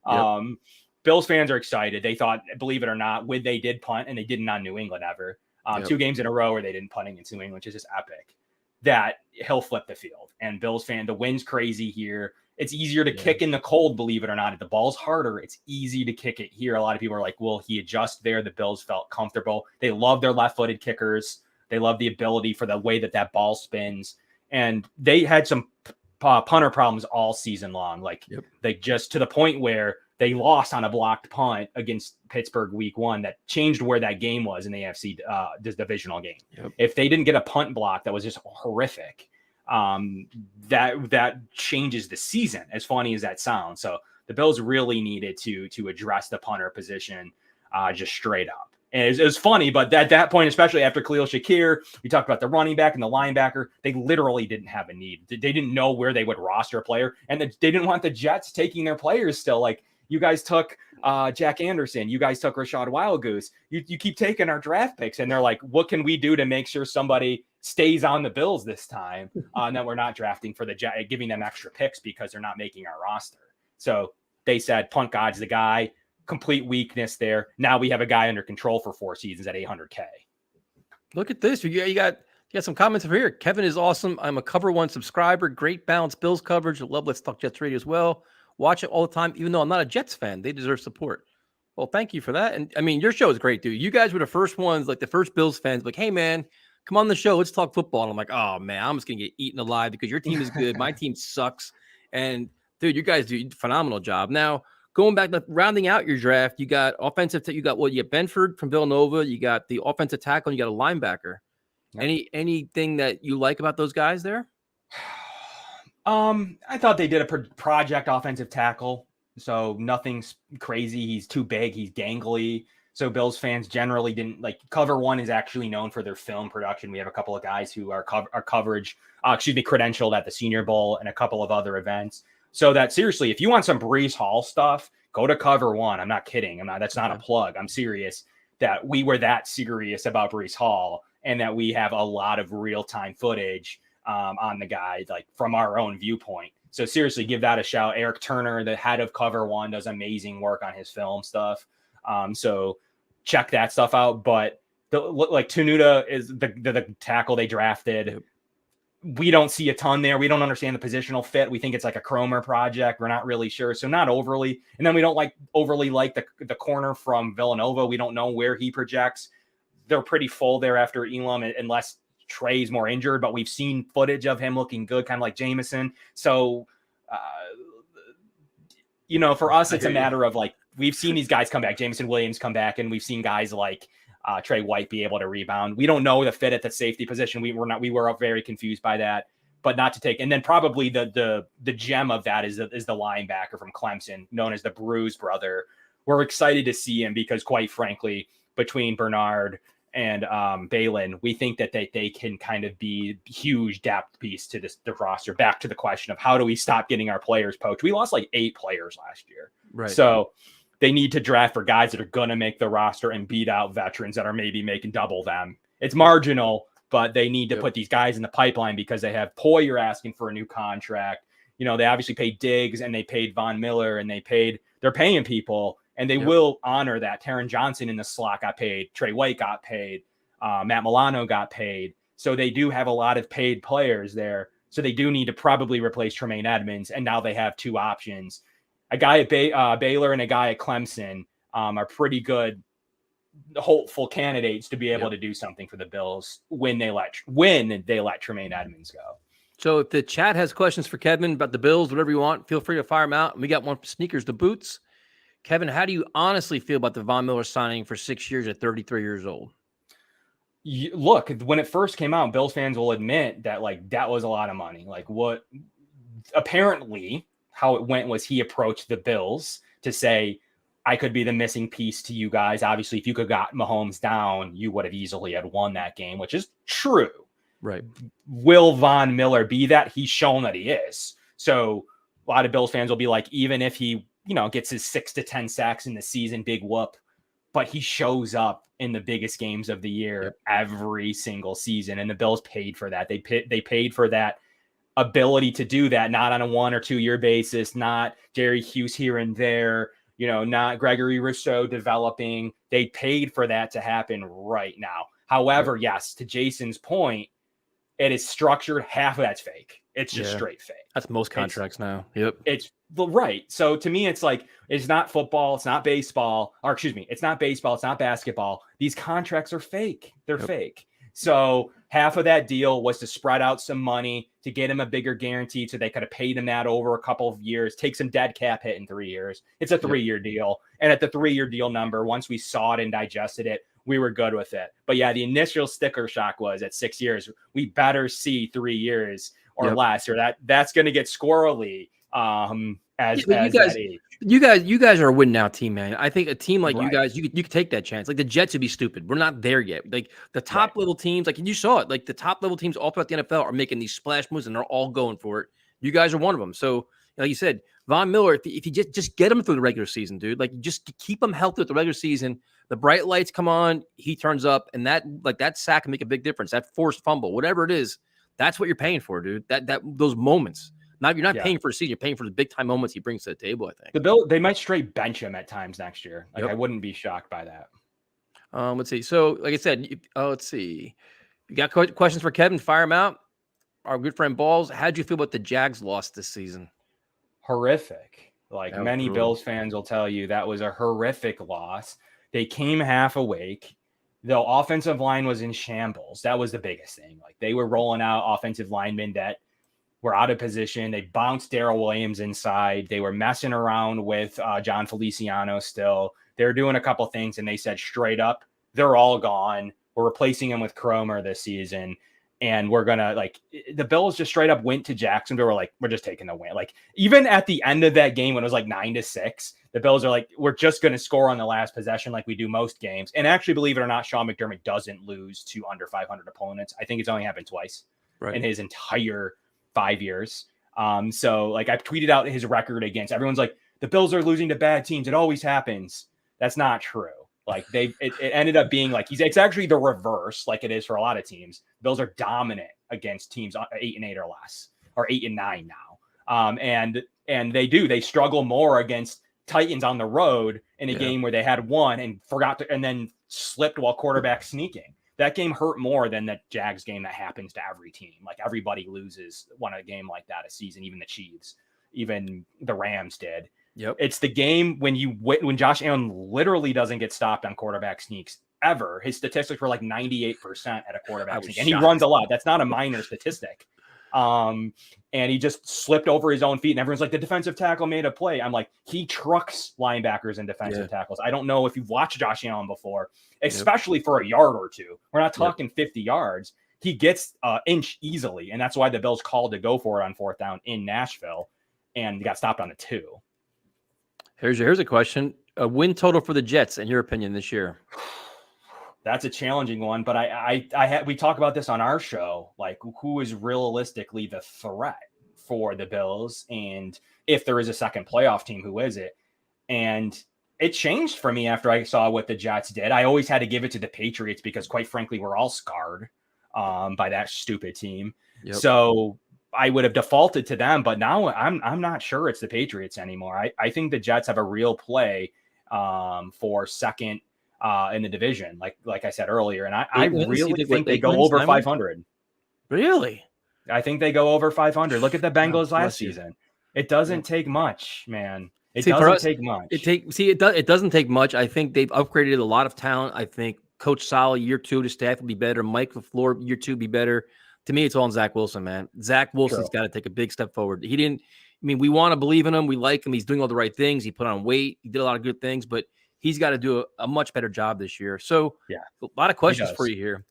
Yep. Bills fans are excited. They thought, believe it or not, they did punt, and they didn't on New England ever. 2 games in a row where they didn't punting into New England, which is just epic. That he'll flip the field. And Bills fan, the wind's crazy here. It's easier to kick in the cold, believe it or not. If the ball's harder, it's easy to kick it here. A lot of people are like, will he adjust there? The Bills felt comfortable. They love their left-footed kickers. They love the ability for the way that ball spins. And they had some punter problems all season long. They just to the point where they lost on a blocked punt against Pittsburgh week 1 that changed where that game was in the AFC this divisional game. Yep. If they didn't get a punt block, that was just horrific. That changes the season, as funny as that sounds. So the Bills really needed to address the punter position. just straight up. And it was funny, but at that point, especially after Khalil Shakir, we talked about the running back and the linebacker. They literally didn't have a need. They didn't know where they would roster a player, and they didn't want the Jets taking their players still. Like, you guys took Jack Anderson, you guys took Rashad Wildgoose. You keep taking our draft picks, and they're like, what can we do to make sure somebody stays on the Bills this time, and that we're not drafting for the Jets, giving them extra picks because they're not making our roster. So they said, Punt God's the guy. Complete weakness there. Now we have a guy under control for 4 seasons at $800K. Look at this. You got some comments over here. Kevin is awesome. I'm a Cover One subscriber. Great balanced Bills coverage. Love Let's Talk Jets Radio as well. Watch it all the time, even though I'm not a Jets fan. They deserve support. Well, thank you for that. And I mean, your show is great, dude. You guys were the first ones, like the first Bills fans, like, hey, man, come on the show. Let's talk football. And I'm like, oh, man, I'm just going to get eaten alive because your team is good. My team sucks. And, dude, you guys do a phenomenal job. Now, going back, rounding out your draft, you got offensive. You got Benford from Villanova. You got the offensive tackle. And you got a linebacker. Yep. Anything that you like about those guys there? I thought they did a project offensive tackle, so nothing's crazy. He's too big. He's gangly. So Bills fans generally didn't like. Cover One is actually known for their film production. We have a couple of guys who are credentialed at the Senior Bowl and a couple of other events. So that seriously, if you want some Breece Hall stuff, go to Cover One. I'm not kidding. That's not a plug. I'm serious that we were that serious about Breece Hall and that we have a lot of real-time footage on the guy, like from our own viewpoint. So seriously, give that a shout. Eric Turner, the head of Cover One, does amazing work on his film stuff. So check that stuff out. But Tenuta is the tackle they drafted. Yep. We don't see a ton there. We don't understand the positional fit. We think it's like a Cromer project. We're not really sure. So not overly. And then we don't overly like the corner from Villanova. We don't know where he projects. They're pretty full there after Elam, unless Trey's more injured, but we've seen footage of him looking good, kind of like Jameson. So, for us, it's a matter of like, we've seen these guys come back. Jameson Williams come back, and we've seen guys like Trey White be able to rebound. We don't know the fit at the safety position. We were very confused by that, but not to take. And then probably the gem of that is the linebacker from Clemson, known as the Bruise brother. We're excited to see him because, quite frankly, between Bernard and Balin, we think that they can kind of be huge depth piece to the roster. Back to the question of how do we stop getting our players poached? We lost like 8 players last year. Right. So they need to draft for guys that are going to make the roster and beat out veterans that are maybe making double them. It's marginal, but they need to put these guys in the pipeline because they have Poyer asking for a new contract. They obviously paid Diggs and they paid Von Miller and they're paying people. And they will honor that. Taron Johnson in the slot got paid. Trey White got paid. Matt Milano got paid. So they do have a lot of paid players there. So they do need to probably replace Tremaine Edmonds. And now they have 2 options. A guy at Baylor and a guy at Clemson are pretty good, hopeful candidates to be able to do something for the Bills when they let Tremaine Edmonds go. So if the chat has questions for Kevin about the Bills, whatever you want, feel free to fire them out. And we got one for sneakers to boots. Kevin, how do you honestly feel about the Von Miller signing for 6 years at 33 years old? Look, when it first came out, Bills fans will admit that that was a lot of money. Apparently how it went was he approached the Bills to say, I could be the missing piece to you guys. Obviously, if you could got Mahomes down, you would have easily had won that game, which is true. Right. Will Von Miller be that? He's shown that he is. So a lot of Bills fans will be like, even if he gets his 6 to 10 sacks in the season, big whoop, but he shows up in the biggest games of the year every single season. And the Bills paid for that. They paid for that ability to do that, not on a 1 or 2 year basis, not Jerry Hughes here and there, not Gregory Rousseau developing. They paid for that to happen right now. However, yes, to Jason's point, it is structured. Half of that's fake. It's just straight fake. That's most contracts now. Yep. It's right. So to me, it's like, it's not football. It's not baseball. Or excuse me, it's not baseball. It's not basketball. These contracts are fake. They're fake. So half of that deal was to spread out some money to get him a bigger guarantee so they could have paid him that over a couple of years, take some dead cap hit in 3 years. It's a 3-year deal. And at the 3-year deal number, once we saw it and digested it, we were good with it. But yeah, the initial sticker shock was at 6 years, we better see 3 years or less, or that's going to get squirrely. as but that age. you guys are a win now team, man. I think a team like you Right. guys, you could take that chance. Like the Jets would be stupid. We're not there yet. Like the top level teams, like you saw it. Like the top level teams all throughout the NFL are making these splash moves and they're all going for it. You guys are one of them. So like you said, Von Miller, if you just get him through the regular season, dude, like just keep him healthy with the regular season. The bright lights come on, he turns up, and that sack can make a big difference. That forced fumble, whatever it is, that's what you're paying for, dude. That those moments. Now you're not paying for a season, you're paying for the big time moments he brings to the table, I think. They might straight bench him at times next year. Like I wouldn't be shocked by that. Let's see. So, like I said, let's see. You got questions for Kevin? Fire them out. Our good friend Balls, how'd you feel about the Jags loss this season? Horrific. Like many Bills fans will tell you, that was a horrific loss. They came half awake. The offensive line was in shambles. That was the biggest thing. Like they were rolling out offensive linemen that were out of position. They bounced Darrell Williams inside. They were messing around with John Feliciano still. They were doing a couple things, and they said straight up, they're all gone. We're replacing him with Cromer this season. And we're going to like the Bills just straight up went to Jacksonville. We're like, we're just taking the win. Like even at the end of that game, when it was like 9-6, the Bills are like, we're just going to score on the last possession like we do most games. And actually, believe it or not, Sean McDermott doesn't lose to under 500 opponents. I think it's only happened twice in his entire 5 years. So like I've tweeted out his record against everyone's like, the Bills are losing to bad teams. It always happens. That's not true. Like it ended up being like it's actually the reverse, like it is for a lot of teams. Bills are dominant against teams 8-8 or less, or 8-9 now. And they struggle more against Titans on the road in a game where they had won and forgot to, and then slipped while quarterback sneaking. That game hurt more than that Jags game that happens to every team. Like everybody loses a game like that a season, even the Chiefs, even the Rams did. It's the game when Josh Allen literally doesn't get stopped on quarterback sneaks ever. His statistics were like 98% at a quarterback sneak, and he runs a lot. That's not a minor statistic. And he just slipped over his own feet, and everyone's like, the defensive tackle made a play. I'm like, he trucks linebackers and defensive tackles. I don't know if you've watched Josh Allen before, especially for a yard or two. We're not talking 50 yards. He gets an inch easily, and that's why the Bills called to go for it on 4th down in Nashville, and got stopped on a 2. Here's a question. A win total for the Jets, in your opinion, this year? That's a challenging one, but we talk about this on our show, like who is realistically the threat for the Bills, and if there is a second playoff team, who is it? And it changed for me after I saw what the Jets did. I always had to give it to the Patriots because, quite frankly, we're all scarred by that stupid team. So I would have defaulted to them, but now I'm not sure it's the Patriots anymore. I think the Jets have a real play for second in the division, like I said earlier, and I really think they go over 500. Really? I think they go over 500. Look at the Bengals last season. It doesn't take much, man. It doesn't take much. It doesn't take much. I think they've upgraded a lot of talent. I think Coach Sala year 2 to staff will be better. Mike LaFleur year 2 be better. To me, it's all on Zach Wilson, man. Zach Wilson's got to take a big step forward. We want to believe in him. We like him. He's doing all the right things. He put on weight. He did a lot of good things, but he's got to do a much better job this year. So a lot of questions for you here.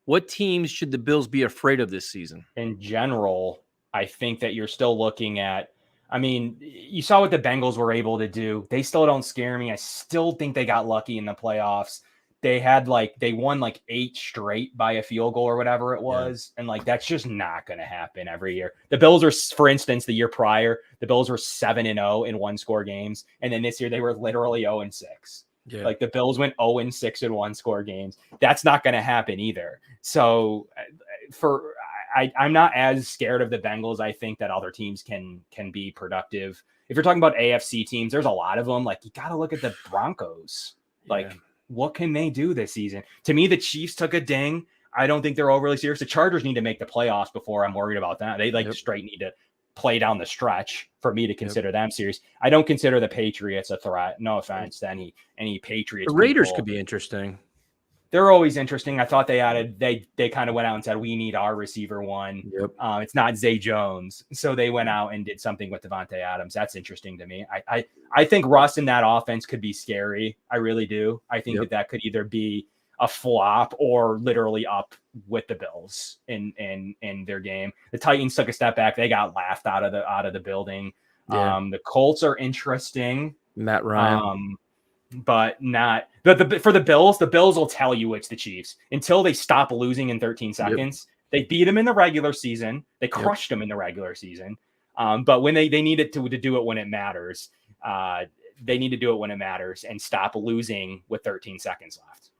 What teams should the Bills be afraid of this season? In general, I think that you're still looking at, you saw what the Bengals were able to do. They still don't scare me. I still think they got lucky in the playoffs. They won 8 straight by a field goal or whatever it was. And that's just not going to happen every year. The Bills are, for instance, the year prior, the Bills were 7-0 in 1-score games. And then this year they were literally 0-6. The Bills went 0-6 in 1-score games. That's not going to happen either. So I'm not as scared of the Bengals. I think that other teams can be productive. If you're talking about AFC teams, there's a lot of them. You got to look at the Broncos. What can they do this season? To me, the Chiefs took a ding. I don't think they're overly serious. The Chargers need to make the playoffs before I'm worried about that. They straight need to play down the stretch for me to consider them serious. I don't consider the Patriots a threat. No offense to any Patriots. The Raiders could be interesting. They're always interesting. I thought they kind of went out and said, we need our receiver one. It's not Zay Jones. So they went out and did something with Devontae Adams. That's interesting to me. I think Russ in that offense could be scary. I really do. I think that could either be a flop or literally up with the Bills in their game. The Titans took a step back. They got laughed out of the building. Yeah. The Colts are interesting. Matt Ryan. But not for the Bills will tell you it's the Chiefs until they stop losing in 13 seconds. They beat them in the regular season. They crushed them in the regular season. But when they needed to do it when it matters, they need to do it when it matters and stop losing with 13 seconds left.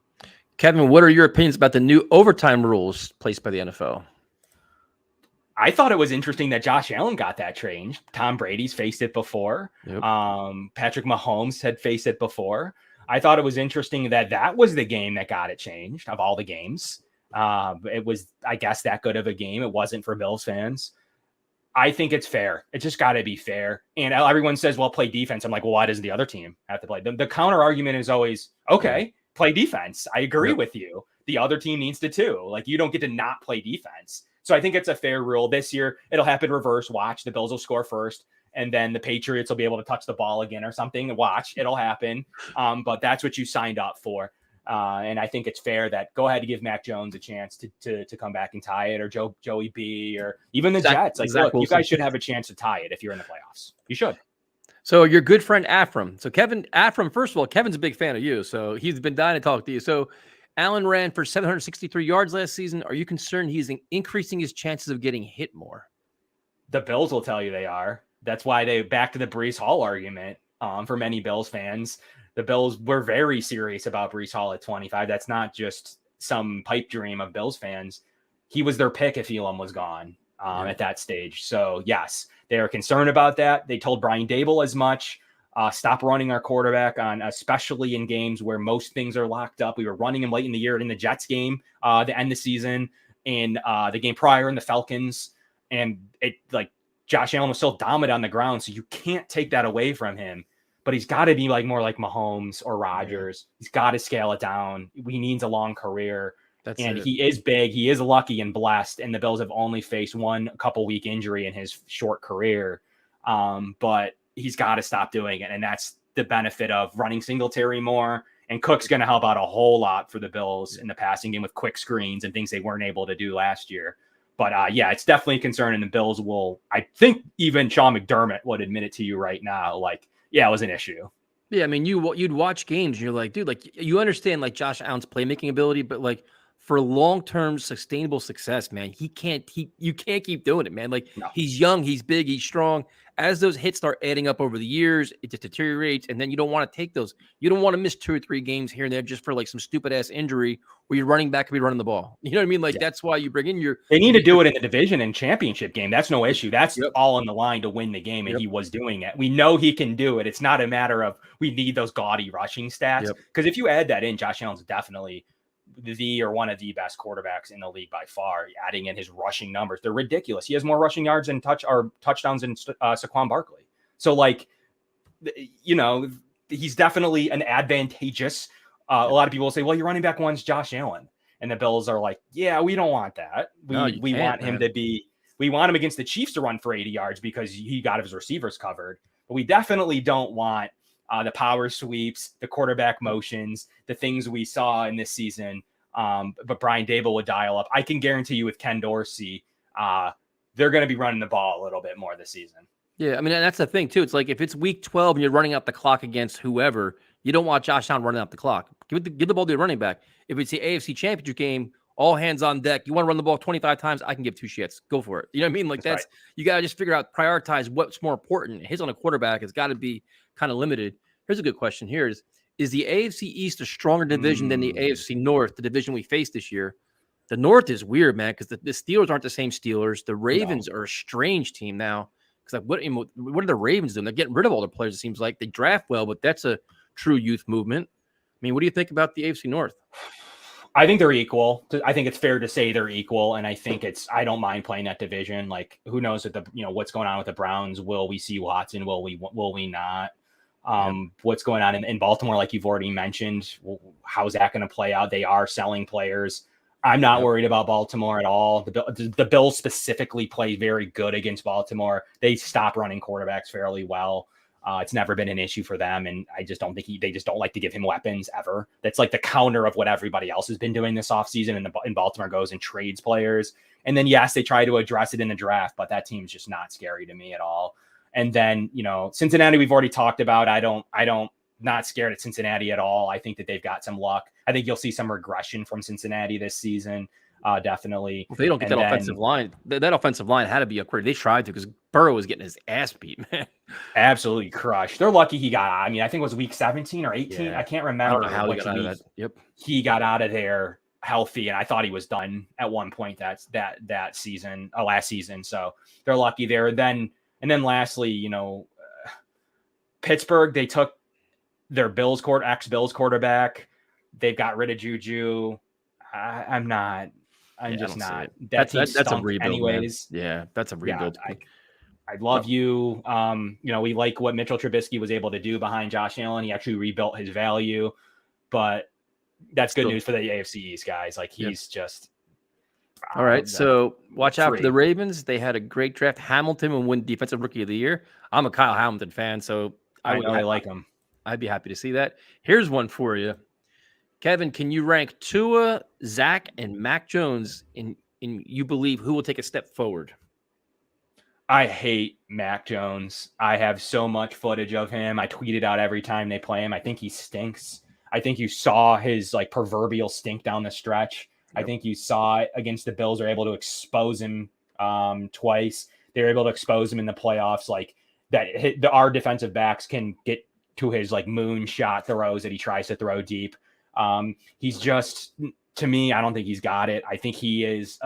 Kevin, what are your opinions about the new overtime rules placed by the NFL? I thought it was interesting that Josh Allen got that changed. Tom Brady's faced it before. Yep. Patrick Mahomes had faced it before. I thought it was interesting that was the game that got it changed of all the games. It was, I guess, that good of a game. It wasn't for Bills fans. I think it's fair. It just got to be fair. And everyone says, well, play defense. I'm like, well, why doesn't the other team have to play? The counter argument is always, okay, play defense. I agree with you. The other team needs to too. Like, you don't get to not play defense. So I think it's a fair rule. This year, it'll happen reverse. Watch, the Bills will score first, and then the Patriots will be able to touch the ball again or something. Watch, it'll happen. But that's what you signed up for. And I think it's fair that go ahead and give Mac Jones a chance to come back and tie it, or Joey B, or even the Jets. Like, look, you guys should have a chance to tie it if you're in the playoffs. You should. So your good friend Afram. So Afram, first of all, Kevin's a big fan of you. So he's been dying to talk to you. So Allen ran for 763 yards last season. Are you concerned he's increasing his chances of getting hit more? The Bills will tell you they are. That's why they back to the Breece Hall argument for many Bills fans. The Bills were very serious about Breece Hall at 25. That's not just some pipe dream of Bills fans. He was their pick if Elam was gone at that stage. So, yes, they are concerned about that. They told Brian Dable as much. Stop running our quarterback on, especially in games where most things are locked up. We were running him late in the year in the Jets game to end the season, in the game prior in the Falcons. And it, like, Josh Allen was still dominant on the ground, so you can't take that away from him. But he's got to be like more like Mahomes or Rodgers. He's got to scale it down. He needs a long career. He is big. He is lucky and blessed. And the Bills have only faced one couple week injury in his short career. But he's got to stop doing it. And that's the benefit of running Singletary more. And Cook's going to help out a whole lot for the Bills in the passing game with quick screens and things they weren't able to do last year. But yeah, it's definitely a concern. And the Bills will, I think even Sean McDermott would admit it to you right now. Like, yeah, it was an issue. Yeah, I mean, you'd watch games and you're like, dude, like, you understand like Josh Allen's playmaking ability, but like for long-term sustainable success, man, you can't keep doing it, man. Like, No. He's young, he's big, he's strong. As those hits start adding up over the years, it just deteriorates, and then you don't want to take those. You don't want to miss 2 or 3 games here and there just for like some stupid ass injury where your running back could be running the ball. You know what I mean? Like, that's why you bring in your. They need to do it in the division and championship game. That's no issue. That's all on the line to win the game, and he was doing it. We know he can do it. It's not a matter of we need those gaudy rushing stats, because if you add that in, Josh Allen's definitely one of the best quarterbacks in the league by far. Adding in his rushing numbers, they're ridiculous. He has more rushing yards and touchdowns than Saquon Barkley. So, like, you know, he's definitely an advantageous. A lot of people will say, well, your running back one's Josh Allen. And the Bills are like, yeah, we don't want that. We want him to be, we want him against the Chiefs to run for 80 yards because he got his receivers covered. But we definitely don't want the power sweeps, the quarterback motions, the things we saw in this season. But Brian Dable would dial up. I can guarantee you with Ken Dorsey, they're going to be running the ball a little bit more this season. Yeah, I mean, that's the thing, too. It's like if it's week 12 and you're running out the clock against whoever, you don't want Josh Allen running out the clock. Give the ball to your running back. If it's the AFC Championship game, all hands on deck. You want to run the ball 25 times, I can give 2 shits. Go for it. You know what I mean? Like, that's right. You got to just figure out, prioritize what's more important. His on a quarterback has got to be kind of limited. Here's a good question here. Is the AFC East a stronger division than the AFC North, the division we faced this year? The North is weird, man, because the Steelers aren't the same Steelers. The Ravens are a strange team now. Because like, what are the Ravens doing? They're getting rid of all their players, it seems like. They draft well, but that's a true youth movement. I mean, what do you think about the AFC North? I think they're equal. I think it's fair to say they're equal, and I think I don't mind playing that division. Like, who knows what's going on with the Browns? Will we see Watson? Will we not? What's going on in Baltimore, like you've already mentioned? How's that going to play out? They are selling players. I'm not worried about Baltimore at all. The Bills specifically play very good against Baltimore. They stop running quarterbacks fairly well. It's never been an issue for them, and I just don't think they just don't like to give him weapons ever. That's like the counter of what everybody else has been doing this offseason, and Baltimore goes and trades players. And then, yes, they try to address it in the draft, but that team's just not scary to me at all. And then, Cincinnati, we've already talked about. I don't not scared at Cincinnati at all. I think that they've got some luck. I think you'll see some regression from Cincinnati this season. Definitely. If they don't get that offensive line, that offensive line had to be upgraded. They tried to, because Burrow was getting his ass beat, man. Absolutely crushed. They're lucky he got out. I mean, I think it was week 17 or 18. Yeah. I can't remember. I don't know how he got out of that. Yep. He got out of there healthy, and I thought he was done at one point that season, last season. So they're lucky there. And then lastly, Pittsburgh, they took their ex-Bills quarterback. They've got rid of Juju. I'm just not. That's a rebuild, anyways. Man. Yeah, that's a rebuild. Yeah, I love you. We like what Mitchell Trubisky was able to do behind Josh Allen. He actually rebuilt his value, but that's good news for the AFC East, guys. Like, he's just all right. So watch out for the Ravens. They had a great draft. Hamilton will win Defensive Rookie of the Year. I'm a Kyle Hamilton fan, so I like him. I'd be happy to see that. Here's one for you, Kevin. Can you rank Tua, Zach, and Mac Jones in you believe who will take a step forward? I hate Mac Jones. I have so much footage of him. I tweet it out every time they play him. I think he stinks. I think you saw his proverbial stink down the stretch. Yep. I think you saw it against the Bills. They're able to expose him twice. They're able to expose him in the playoffs. Our defensive backs can get to his moonshot throws that he tries to throw deep. He's just, to me, I don't think he's got it. I think he is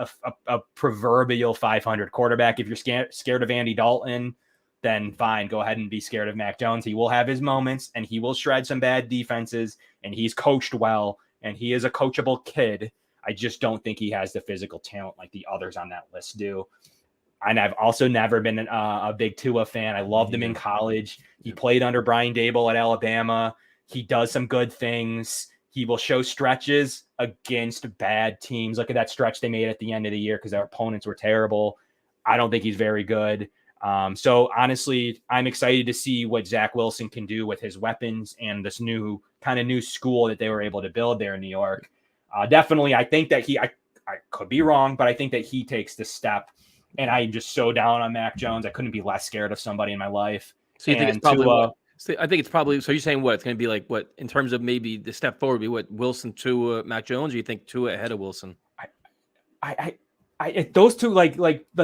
a proverbial 500 quarterback. If you're scared of Andy Dalton, then fine, go ahead and be scared of Mac Jones. He will have his moments, and he will shred some bad defenses, and he's coached well, and he is a coachable kid. I just don't think he has the physical talent like the others on that list do. And I've also never been a big Tua fan. I loved him in college. He played under Brian Dable at Alabama. He does some good things. He will show stretches against bad teams. Look at that stretch they made at the end of the year because their opponents were terrible. I don't think he's very good. So honestly, I'm excited to see what Zach Wilson can do with his weapons and this new school that they were able to build there in New York. Definitely, I think that I could be wrong, but I think that he takes the step. And I'm just so down on Mac Jones. I couldn't be less scared of somebody in my life. So you think it's probably I think it's probably, so you're saying what? It's going to be what in terms of maybe the step forward, be what, Wilson to Mac Jones, or you think Tua ahead of Wilson? Those two,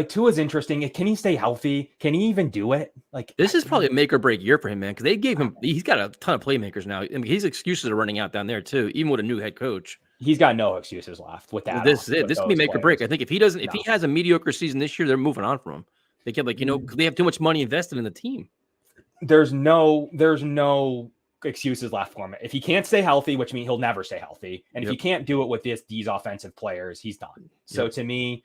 Tua is interesting. Can he stay healthy? Can he even do it? This is probably a make or break year for him, man, because they gave him, he's got a ton of playmakers now. I mean, his excuses are running out down there too, even with a new head coach. He's got no excuses left with that. Well, this is it. This can be make or break. I think if he has a mediocre season this year, they're moving on from him. They can they have too much money invested in the team. There's no excuses left for him. If he can't stay healthy, which means he'll never stay healthy, and if he can't do it with these offensive players, he's done. So to me,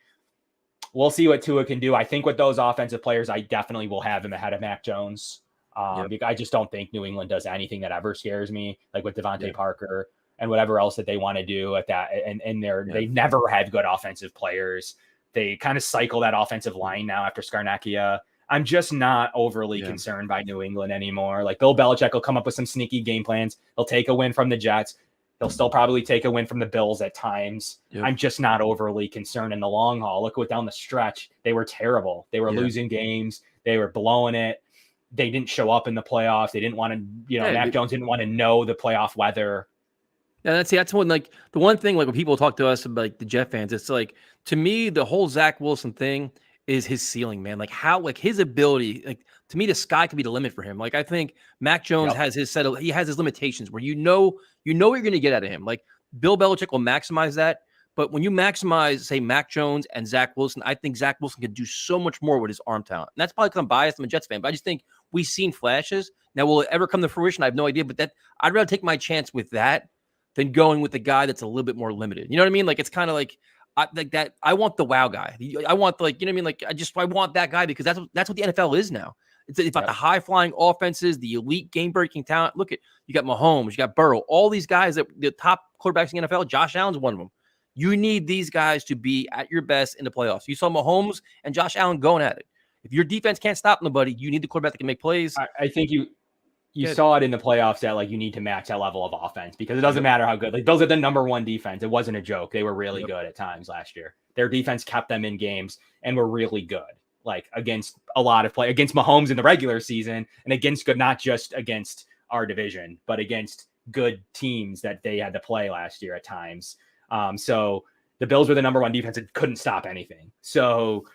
we'll see what Tua can do. I think with those offensive players, I definitely will have him ahead of Mac Jones. Because I just don't think New England does anything that ever scares me, like with Devontae Parker and whatever else that they want to do at that. And they never had good offensive players. They kind of cycle that offensive line now after Scarnecchia. I'm just not overly concerned by New England anymore. Bill Belichick will come up with some sneaky game plans. He'll take a win from the Jets. He'll still probably take a win from the Bills at times. I'm just not overly concerned in the long haul. Look what down the stretch. They were terrible. They were losing games. They were blowing it. They didn't show up in the playoffs. They didn't want to, Mac Jones didn't want to know the playoff weather. Yeah, that's one, the one thing, when people talk to us about the Jet fans, it's to me, the whole Zach Wilson thing is his ceiling, man. How his ability, to me, the sky could be the limit for him. I think Mac Jones has his he has his limitations where what you're going to get out of him. Bill Belichick will maximize that. But when you maximize, say, Mac Jones and Zach Wilson, I think Zach Wilson can do so much more with his arm talent. And that's probably because I'm biased. I'm a Jets fan, but I just think we've seen flashes. Now, will it ever come to fruition? I have no idea. But I'd rather take my chance with that than going with the guy that's a little bit more limited. You know what I mean? It's kind of that. I want the wow guy. I want you know what I mean? I want that guy because that's what the NFL is now. It's about the high flying offenses, the elite game breaking talent. Look you got Mahomes, you got Burrow, all these guys that the top quarterbacks in the NFL. Josh Allen's one of them. You need these guys to be at your best in the playoffs. You saw Mahomes and Josh Allen going at it. If your defense can't stop nobody, you need the quarterback that can make plays. I think you saw it in the playoffs that you need to match that level of offense because it doesn't matter how good. Those are the number one defense. It wasn't a joke. They were really good at times last year. Their defense kept them in games and were really good. like against a lot of against Mahomes in the regular season and against not just against our division, but against good teams that they had to play last year at times. So the Bills were the number one defense and couldn't stop anything. So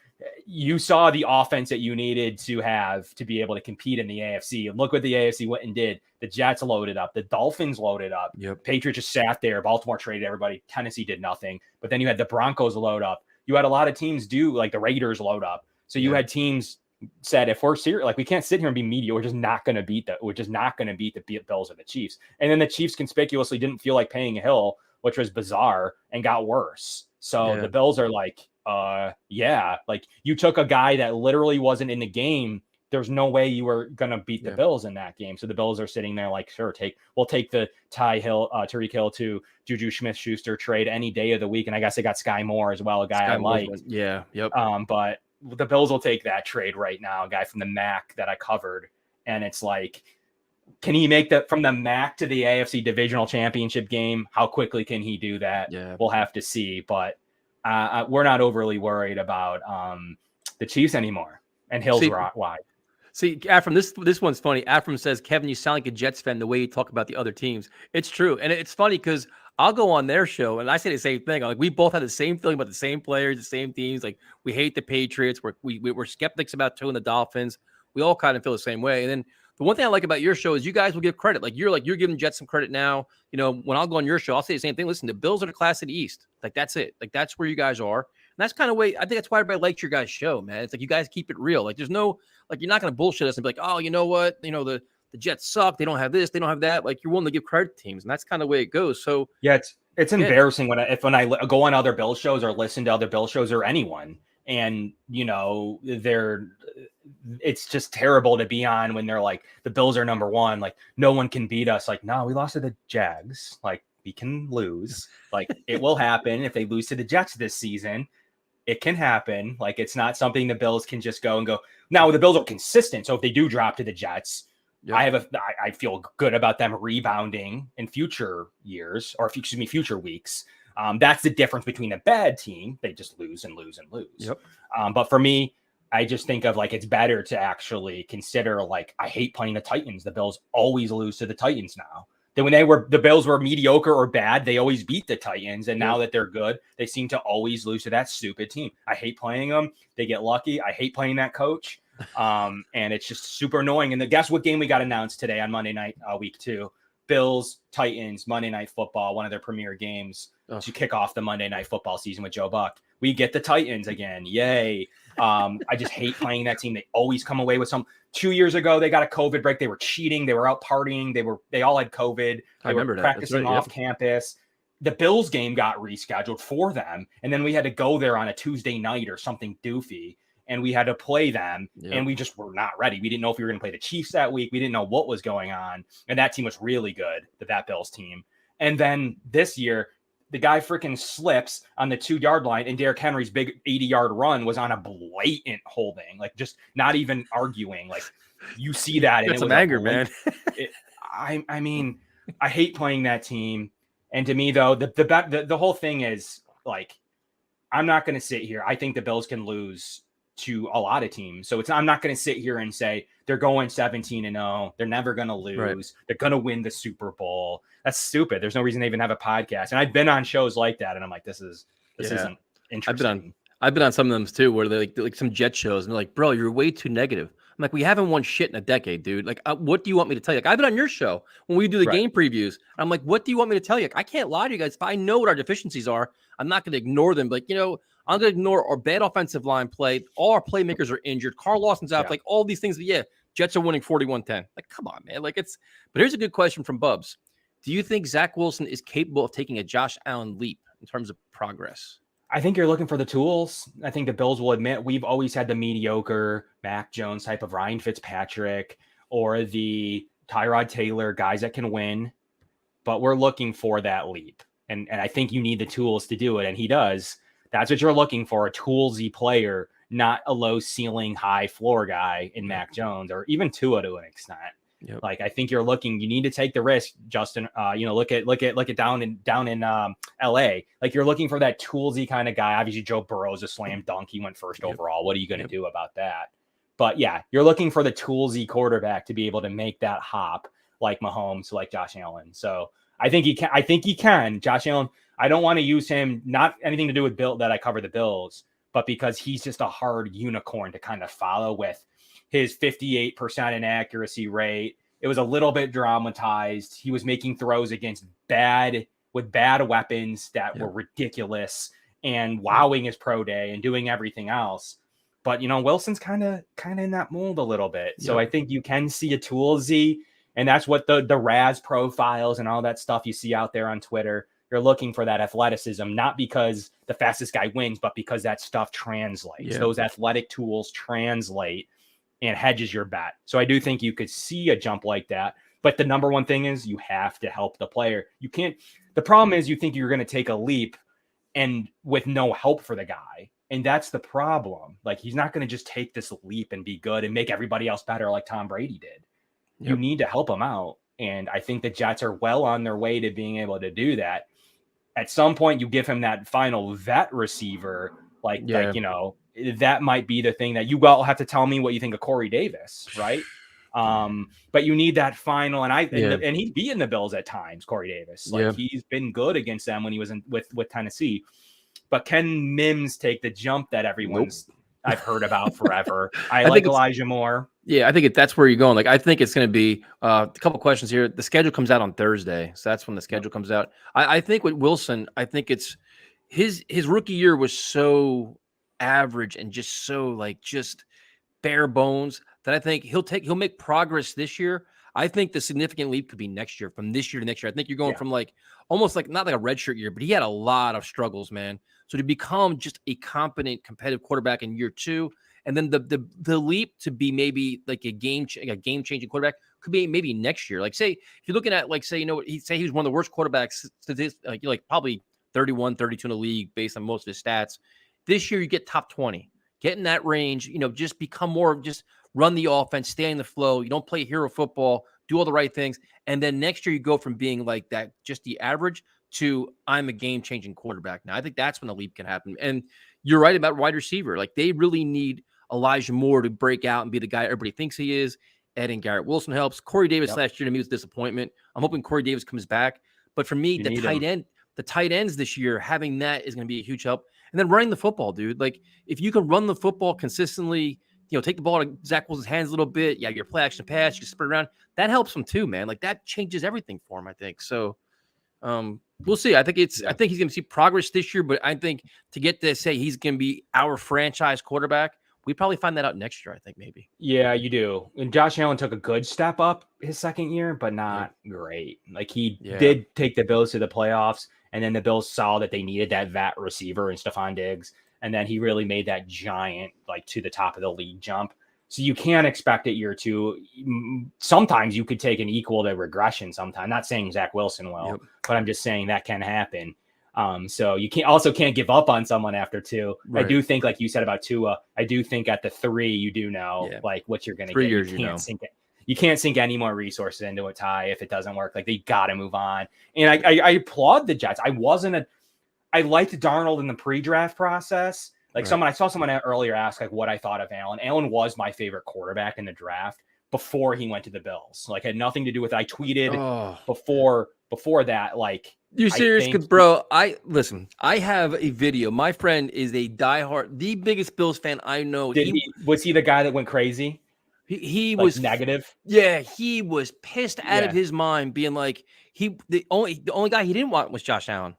you saw the offense that you needed to have to be able to compete in the AFC. And look what the AFC went and did. The Jets loaded up. The Dolphins loaded up. Yep. Patriots just sat there. Baltimore traded everybody. Tennessee did nothing. But then you had the Broncos load up. You had a lot of teams do, like the Raiders load up. So you had teams said, if we're serious, like we can't sit here and be media. We're just not going to beat the Bills or the Chiefs. And then the Chiefs conspicuously didn't feel like paying a Hill, which was bizarre and got worse. So the Bills are like, like you took a guy that literally wasn't in the game. There's no way you were going to beat the Bills in that game. So the Bills are sitting there like, sure, we'll take the Tyreek Hill to Juju Smith-Schuster trade any day of the week. And I guess they got Sky Moore as well, a guy I like. Yeah. Yep. But the Bills will take that trade right now, a guy from the MAC that I covered. And it's like, can he make that from the MAC to the AFC divisional championship game? How quickly can he do that? Yeah. We'll have to see. But we're not overly worried about the Chiefs anymore. And Hill's wide. See, Afram, this one's funny. Afram says, Kevin, you sound like a Jets fan the way you talk about the other teams. It's true. And it's funny because I'll go on their show and I say the same thing. Like, we both have the same feeling about the same players, the same teams. Like, we hate the Patriots. We're skeptics about the Dolphins. We all kind of feel the same way. And then the one thing I like about your show is you guys will give credit. You're giving Jets some credit now. You know, when I'll go on your show, I'll say the same thing. Listen, the Bills are the class of the East. Like, that's it. Like, that's where you guys are. And that's kind of way, I think that's why everybody likes your guys' show, man. It's like you guys keep it real. Like, there's no, like, you're not going to bullshit us and be like, oh, you know what? You know, the Jets suck. They don't have this. They don't have that. Like, you're willing to give credit to teams. And that's kind of the way it goes. So, yeah, it's embarrassing when I go on other Bill shows or listen to other Bill shows or anyone. And, you know, it's just terrible to be on when they're like, the Bills are number one. Like, no one can beat us. Like, no, we lost to the Jags. Like, we can lose. Like, it will happen if they lose to the Jets this season. It can happen. Like, it's not something the Bills can just go and go. Now, the Bills are consistent. So if they do drop to the Jets, I feel good about them rebounding in future years or future weeks. That's the difference between a bad team. They just lose and lose and lose. Yep. But for me, I just think of like, it's better to actually consider, like, I hate playing the Titans. The Bills always lose to the Titans now. Then when the Bills were mediocre or bad, they always beat the Titans. And now that they're good, they seem to always lose to that stupid team. I hate playing them. They get lucky. I hate playing that coach. And it's just super annoying. And guess what game we got announced today on Monday night, week 2? Bills, Titans, Monday Night Football, one of their premier games to kick off the Monday Night Football season with Joe Buck. We get the Titans again. Yay. I just hate playing that team. They always come away with some. 2 years ago, they got a COVID break. They were cheating. They were out partying. They all had COVID. They were practicing off campus. The Bills game got rescheduled for them. And then we had to go there on a Tuesday night or something doofy. And we had to play them. And we just were not ready. We didn't know if we were going to play the Chiefs that week. We didn't know what was going on. And that team was really good, that Bills team. And then this year, the guy freaking slips on the 2-yard line, and Derrick Henry's big 80-yard run was on a blatant holding, like just not even arguing. Like, you see that, and it's some anger, man. I mean, I hate playing that team. And to me, though, the whole thing is like, I'm not going to sit here. I think the Bills can lose to a lot of teams. So I'm not going to sit here and say they're going 17-0. They're never going to lose. Right. They're going to win the Super Bowl. That's stupid. There's no reason to even have a podcast. And I've been on shows like that, and I'm like, this isn't interesting. I've been on some of them too, where they're like some Jet shows, and they're like, bro, you're way too negative. I'm like, we haven't won shit in a decade, dude. Like, what do you want me to tell you? Like, I've been on your show when we do the game previews. I'm like, what do you want me to tell you? Like, I can't lie to you guys. If I know what our deficiencies are, I'm not going to ignore them. Like, I'm going to ignore our bad offensive line play. All our playmakers are injured. Carl Lawson's out. Like, all these things. But Jets are winning 41-10. Like, come on, man. Like, but here's a good question from Bubs. Do you think Zach Wilson is capable of taking a Josh Allen leap in terms of progress? I think you're looking for the tools. I think the Bills will admit we've always had the mediocre Mac Jones type of Ryan Fitzpatrick or the Tyrod Taylor guys that can win, but we're looking for that leap. And I think you need the tools to do it. And he does. That's what you're looking for, a toolsy player, not a low ceiling, high floor guy in Mac Jones or even Tua to an extent. Yep. Like, I think you need to take the risk, Justin. Look at down in LA. Like, you're looking for that toolsy kind of guy. Obviously, Joe Burrow's a slam dunk. He went first overall. What are you going to do about that? But yeah, you're looking for the toolsy quarterback to be able to make that hop, like Mahomes, like Josh Allen. So I think he can. Josh Allen, I don't want to use him, not anything to do with Bill, that I cover the Bills, but because he's just a hard unicorn to kind of follow with his 58% inaccuracy rate. It was a little bit dramatized. He was making throws against bad weapons that were ridiculous and wowing his pro day and doing everything else. But, Wilson's kind of in that mold a little bit. So I think you can see a toolsy, and that's what the Raz profiles and all that stuff you see out there on Twitter. You're looking for that athleticism, not because the fastest guy wins, but because that stuff translates. Yeah. Those athletic tools translate and hedges your bet. So I do think you could see a jump like that. But the number one thing is you have to help the player. You can't. The problem is you think you're going to take a leap and with no help for the guy. And that's the problem. Like, he's not going to just take this leap and be good and make everybody else better like Tom Brady did. Yep. You need to help him out. And I think the Jets are well on their way to being able to do that. At some point, you give him that final vet receiver, that might be the thing that you all have to tell me what you think of Corey Davis, right? But you need that final, and he's beaten the Bills at times, Corey Davis. He's been good against them when he was with Tennessee. But can Mims take the jump that I've heard about forever? I like Elijah Moore. Yeah, I think that's where you're going. Like, I think it's going to be a couple questions here. The schedule comes out on Thursday, so that's when the schedule comes out. I think with Wilson, I think it's his rookie year was so average and just so just bare bones that I think he'll make progress this year. I think the significant leap could be next year, from this year to next year. I think you're going from almost not like a redshirt year, but he had a lot of struggles, man. So to become just a competent, competitive quarterback in year 2, and then the leap to be maybe like a game changing quarterback could be maybe next year. Like, say if you're looking at he was one of the worst quarterbacks probably 31, 32 in the league based on most of his stats. This year you get top 20, get in that range. Just become more of just run the offense, stay in the flow. You don't play hero football, do all the right things. And then next year you go from being like that, just the average, to I'm a game-changing quarterback. Now, I think that's when the leap can happen. And you're right about wide receiver. Like, they really need Elijah Moore to break out and be the guy everybody thinks he is. Adding Garrett Wilson helps. Corey Davis last year to me was a disappointment. I'm hoping Corey Davis comes back. But for me, the tight ends this year, having that is going to be a huge help. And then running the football, dude. Like, if you can run the football consistently, take the ball out of Zach Wilson's hands a little bit. Yeah, your play action pass, you can spread around. That helps him too, man. Like, that changes everything for him, I think. So we'll see. I think he's going to see progress this year, but I think to get to say he's going to be our franchise quarterback, we probably find that out next year, I think, maybe. Yeah, you do. And Josh Allen took a good step up his second year, but not great. Like, he did take the Bills to the playoffs, and then the Bills saw that they needed that vet receiver in Stephon Diggs. And then he really made that giant, to the top of the league jump. So you can't expect it year 2. Sometimes you could take an equal to regression sometime. Not saying Zach Wilson will, but I'm just saying that can happen. So you can't give up on someone after 2. Right. I do think, like you said about Tua, I do think at the 3, you do know what you're going to get. 3 years, you can't sink any more resources into a tie if it doesn't work. Like, they got to move on. And I applaud the Jets. I liked Darnold in the pre-draft process. Like, I saw someone earlier ask what I thought of Allen. Allen was my favorite quarterback in the draft before he went to the Bills. Like, had nothing to do with it. I tweeted before that. You serious? Bro, I have a video. My friend is a diehard, the biggest Bills fan I know. Was he the guy that went crazy? He was negative. Yeah, he was pissed out of his mind, being like, the only guy he didn't want was Josh Allen.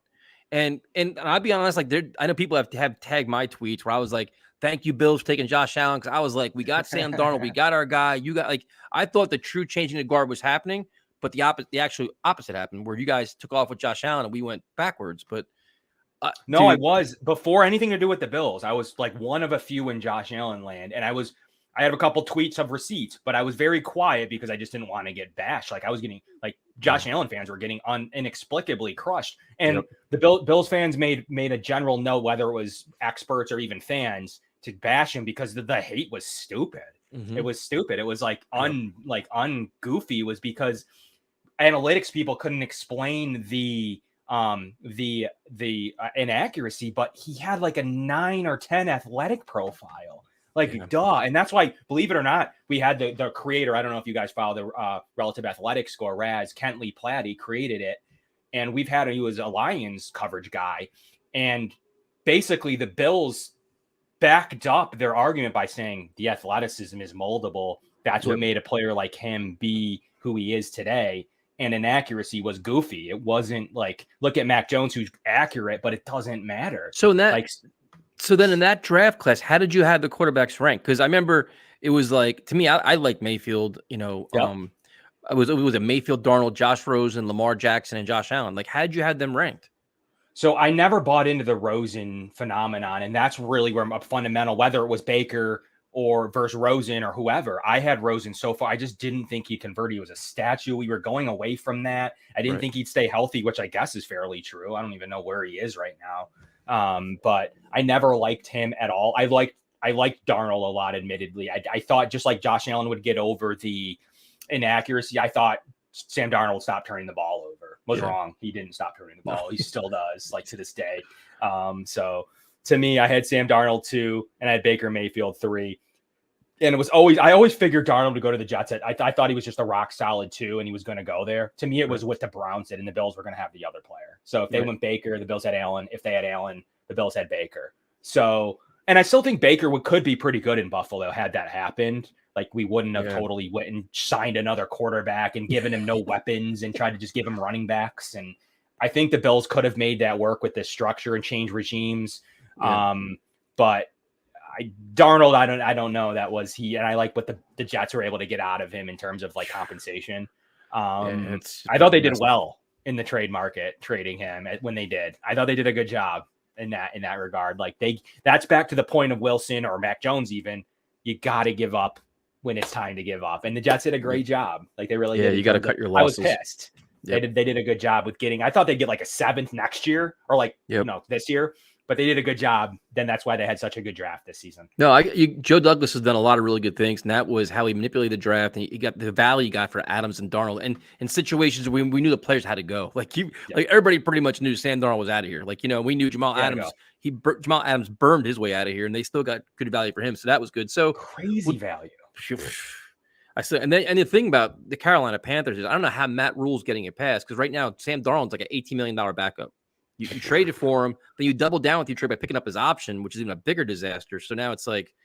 And I'll be honest, I know people have tagged my tweets where I was like, thank you, Bills, for taking Josh Allen. Because I was like, we got Sam Darnold, we got our guy. You got I thought the true changing the guard was happening, but the actual opposite happened, where you guys took off with Josh Allen and we went backwards. But no, dude, I was before anything to do with the Bills. I was one of a few in Josh Allen land, and I have a couple tweets of receipts, but I was very quiet because I just didn't want to get bashed. I was getting Josh Allen fans were getting inexplicably crushed. And the Bills fans made a general note, whether it was experts or even fans, to bash him because the hate was stupid. It was stupid. It was like ungoofy, was because analytics people couldn't explain the inaccuracy, but he had like a 9 or 10 athletic profile. Duh. And that's why, believe it or not, we had the creator. I don't know if you guys follow the relative athletic score, Raz Kentley Platt. He created it. And he was a Lions coverage guy. And basically the Bills backed up their argument by saying the athleticism is moldable. That's what made a player like him be who he is today. And inaccuracy was goofy. It wasn't like, look at Mac Jones, who's accurate, but it doesn't matter. So then in that draft class, how did you have the quarterbacks ranked? Because I remember it was like, to me, I like Mayfield, it was a Mayfield, Darnold, Josh Rosen, Lamar Jackson, and Josh Allen. Like, how did you have them ranked? So I never bought into the Rosen phenomenon, and that's really where I'm fundamental, whether it was Baker or versus Rosen or whoever. I had Rosen so far. I just didn't think he'd convert. He was a statue. We were going away from that. I didn't think he'd stay healthy, which I guess is fairly true. I don't even know where he is right now. But I never liked him at all. I liked Darnold a lot, admittedly. I thought just like Josh Allen would get over the inaccuracy, I thought Sam Darnold stopped turning the ball over. Was wrong. He didn't stop turning the ball. He still does, like to this day. So to me, I had Sam Darnold 2, and I had Baker Mayfield 3. And it was I always figured Darnold would go to the Jets. I thought he was just a rock solid 2, and he was going to go there. To me, it was what the Browns did, and the Bills were going to have the other player. So if they went Baker, the Bills had Allen. If they had Allen, the Bills had Baker. So, and I still think Baker could be pretty good in Buffalo had that happened. Like, we wouldn't have totally went and signed another quarterback and given him no weapons and tried to just give him running backs. And I think the Bills could have made that work with this structure and change regimes. But Darnold, I don't know. That was he. And I like what the Jets were able to get out of him in terms of like compensation. I thought they did well in the trade market, trading him when they did. I thought they did a good job in that regard. Like that's back to the point of Wilson or Mac Jones. Even you got to give up when it's time to give up. And the Jets did a great job. Like they really did. You got to cut your losses. I was pissed. Yep. They did a good job with I thought they'd get like a 7th next year or this year, but they did a good job. Then that's why they had such a good draft this season. No, Joe Douglas has done a lot of really good things, and that was how he manipulated the draft. And he got the value he got for Adams and Darnold, and in situations where we knew the players had to go. Like everybody pretty much knew Sam Darnold was out of here. Like we knew Jamal Adams. Jamal Adams burned his way out of here, and they still got good value for him. So that was good. So crazy value. I said, and the thing about the Carolina Panthers is I don't know how Matt Rule's getting it passed, because right now Sam Darnold's like an $18 million backup. You traded for him, then you double down with your trade by picking up his option, which is even a bigger disaster. So now it's like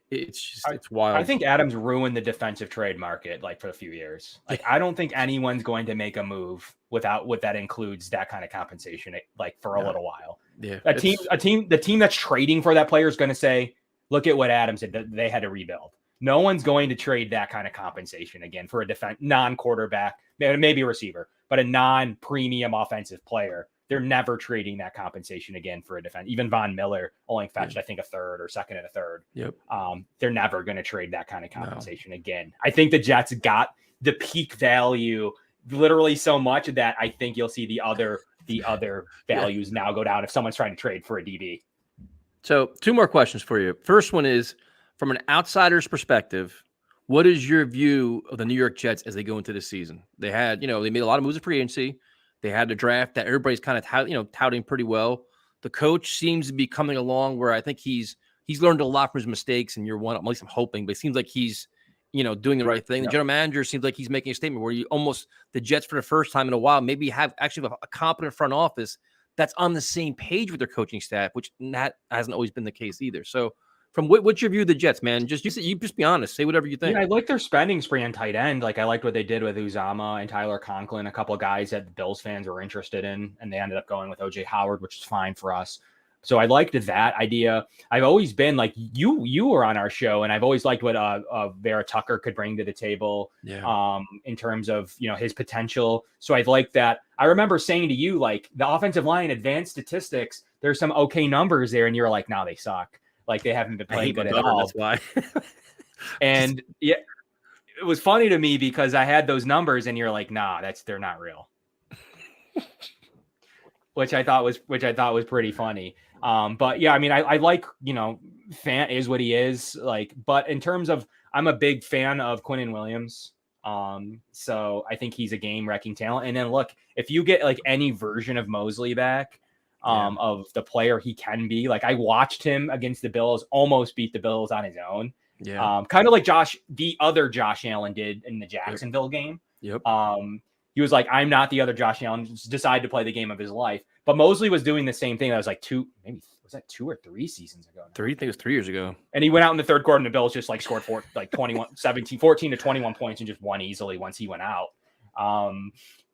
it's wild. I think Adams ruined the defensive trade market for a few years. Like I don't think anyone's going to make a move without what that includes that kind of compensation for a little while. Yeah, the team that's trading for that player is going to say, look at what Adams did. They had to rebuild. No one's going to trade that kind of compensation again for a non-quarterback, maybe a receiver, but a non-premium offensive player. They're never trading that compensation again for a defense. Even Von Miller only fetched, I think, a 3rd or 2nd and a 3rd. Yep. They're never going to trade that kind of compensation again. I think the Jets got the peak value literally so much that I think you'll see the other values now go down if someone's trying to trade for a DB. So 2 more questions for you. First one is, from an outsider's perspective, what is your view of the New York Jets as they go into the season? They had, they made a lot of moves in free agency. They had the draft that everybody's kind of touting pretty well. The coach seems to be coming along where I think he's learned a lot from his mistakes in year 1. At least I'm hoping, but it seems like he's, doing the right thing. The general manager seems like he's making a statement where the Jets for the first time in a while maybe have actually a competent front office that's on the same page with their coaching staff, which that hasn't always been the case either. So, from what's your view of the Jets, man? Just be honest. Say whatever you think. I like their spending spree on tight end. I liked what they did with Uzama and Tyler Conklin, a couple of guys that the Bills fans were interested in, and they ended up going with OJ Howard, which is fine for us. So I liked that idea. I've always been you were on our show, and I've always liked what Vera Tucker could bring to the table. In terms of his potential. So I like that. I remember saying to you the offensive line advanced statistics. There's some okay numbers there, and you're like, no, they suck. They haven't been playing good at all. That's why. And it was funny to me because I had those numbers, and you're like, nah, they're not real. which I thought was pretty funny. But yeah, I mean, I like, Fant is what he is, like, but in terms of, I'm a big fan of Quinnen Williams. So I think he's a game wrecking talent. And then look, if you get like any version of Mosley back, of the player he can be, like I watched him against the Bills, almost beat the Bills on his own. Yeah. Kind of like the other Josh Allen did in the Jacksonville game. Yep. He was like, I'm not the other Josh Allen, just decided to play the game of his life. But Mosley was doing the same thing. That was like 2 or 3 seasons ago now? I think it was 3 years ago. And he went out in the third quarter and the Bills just like scored 14 to 21 points and just won easily once he went out.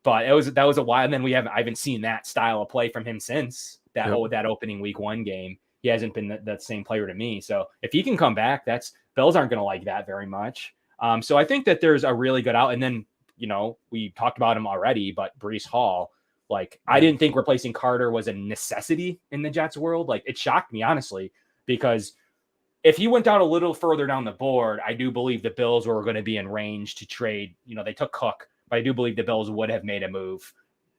But that was a while. And then I haven't seen that style of play from him since that opening week 1 game. He hasn't been that same player to me. So if he can come back, Bills aren't going to like that very much. So I think that there's a really good out. And then, we talked about him already, but Breece Hall, like, I didn't think replacing Carter was a necessity in the Jets world. Like, it shocked me, honestly, because if he went down a little further down the board, I do believe the Bills were going to be in range to trade. They took Cook, but I do believe the Bills would have made a move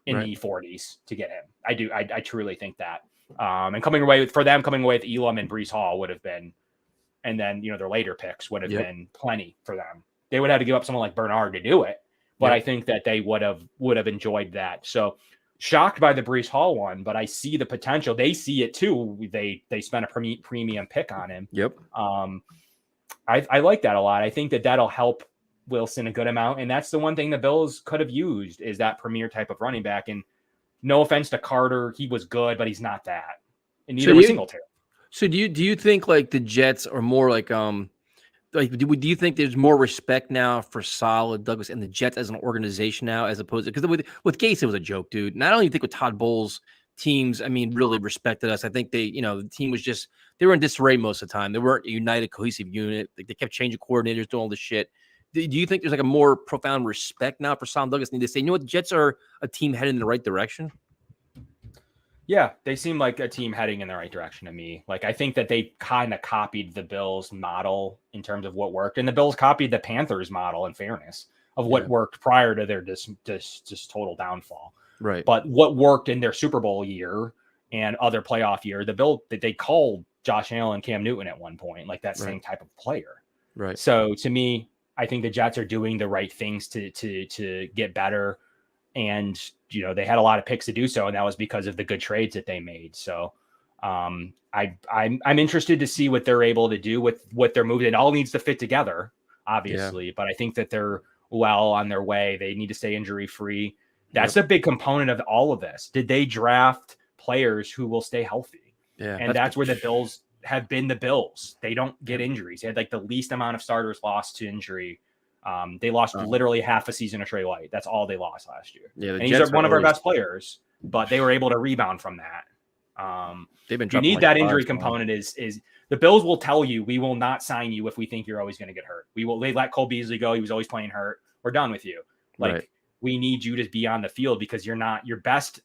in the 40s to get him. I truly think that. And coming away with Elam and Breece Hall would have been, and then, their later picks would have been plenty for them. They would have to give up someone like Bernard to do it. But I think that they would have enjoyed that. So shocked by the Breece Hall one, but I see the potential. They see it too. They spent a premium pick on him. Yep. I like that a lot. I think that that'll help Wilson a good amount. And that's the one thing the Bills could have used, is that premier type of running back. And no offense to Carter, he was good, but he's not that. And neither was Singletary. So do you think like the Jets are more like do you think there's more respect now for Saleh, Douglas, and the Jets as an organization now, as opposed to, because with Gase, it was a joke, dude. And I don't even think with Todd Bowles, teams, really respected us. I think the team was just, they were in disarray most of the time. They weren't a united, cohesive unit. Like, they kept changing coordinators, doing all this shit. Do you think there's like a more profound respect now for Saleh Douglas? Need to say, the Jets are a team headed in the right direction? Yeah, they seem like a team heading in the right direction to me. Like, I think that they kind of copied the Bills model in terms of what worked. And the Bills copied the Panthers model, in fairness, of what worked prior to their just total downfall. Right. But what worked in their Super Bowl year and other playoff year, they called Josh Allen Cam Newton at one point, like that same type of player. Right. So to me, I think the Jets are doing the right things to get better. And, they had a lot of picks to do so, and that was because of the good trades that they made. So I'm interested to see what they're able to do with what they're moving. It all needs to fit together, obviously, but I think that they're well on their way. They need to stay injury free. That's a big component of all of this. Did they draft players who will stay healthy? Yeah. And that's where the Bills have been the Bills. They don't get injuries. They had like the least amount of starters lost to injury. They lost literally half a season of Trey White. That's all they lost last year. Yeah, and he's one of our best players, but they were able to rebound from that. They've been. You need that injury component. Is the Bills will tell you, we will not sign you if we think you're always going to get hurt. They let Cole Beasley go. He was always playing hurt. We're done with you. We need you to be on the field because you're not your best.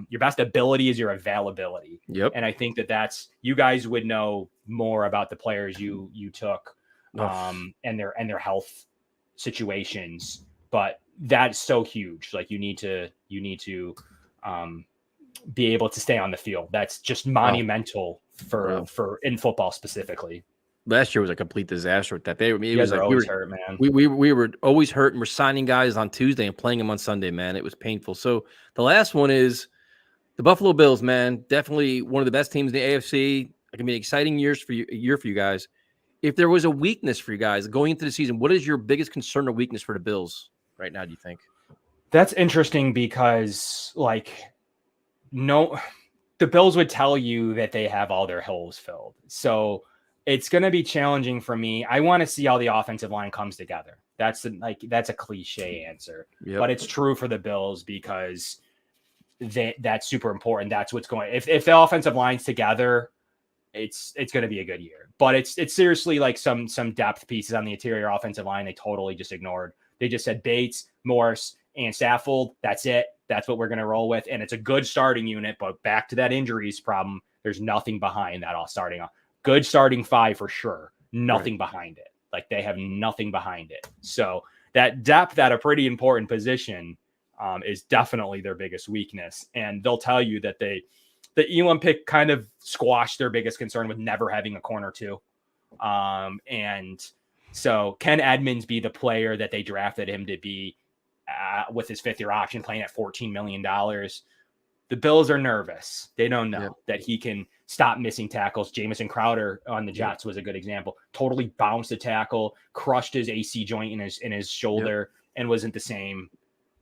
Your best ability is your availability. Yep. And I think that's, you guys would know more about the players you took, and their health situations, but that's so huge. Like, you need to be able to stay on the field. That's just monumental for in football specifically. Last year was a complete disaster with that. Hurt, man. We were always hurt, and we're signing guys on Tuesday and playing them on Sunday, man. It was painful. So the last one is the Buffalo Bills, man. Definitely one of the best teams in the AFC. It can be an exciting year for you guys. If there was a weakness for you guys going into the season, what is your biggest concern or weakness for the Bills right now, do you think? That's interesting because, the Bills would tell you that they have all their holes filled. So it's going to be challenging for me. I want to see how the offensive line comes together. That's a cliche answer, but it's true for the Bills because that's super important. That's what's going. If the offensive line's together, it's going to be a good year. But it's seriously like some depth pieces on the interior offensive line they totally just ignored. They just said Bates, Morris, and Saffold. That's it. That's what we're going to roll with. And it's a good starting unit, but back to that injuries problem, there's nothing behind that all starting off. Good starting 5 for sure. Nothing behind it. Like, they have nothing behind it. So that depth at a pretty important position is definitely their biggest weakness. And they'll tell you that the Elam pick kind of squashed their biggest concern with never having a corner two. And so can Edmonds be the player that they drafted him to be with his 5th-year option playing at $14 million? The Bills are nervous. They don't know that he can stop missing tackles. Jamison Crowder on the Jets was a good example. Totally bounced a tackle, crushed his AC joint in his shoulder, and wasn't the same.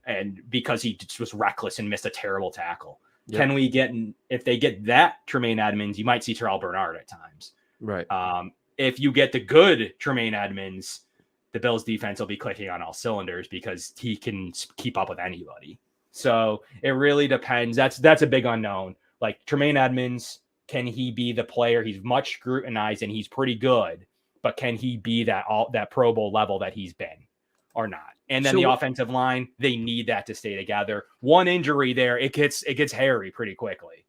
And because he just was reckless and missed a terrible tackle. Can we get, if they get that Tremaine Edmonds, you might see Terrell Bernard at times. Right. If you get the good Tremaine Edmonds, the Bills defense will be clicking on all cylinders because he can keep up with anybody. So it really depends. That's a big unknown. Like Tremaine Edmonds, can he be the player? He's much scrutinized and he's pretty good, but can he be that Pro Bowl level that he's been or not? And then the offensive line, they need that to stay together. One injury there, it gets hairy pretty quickly.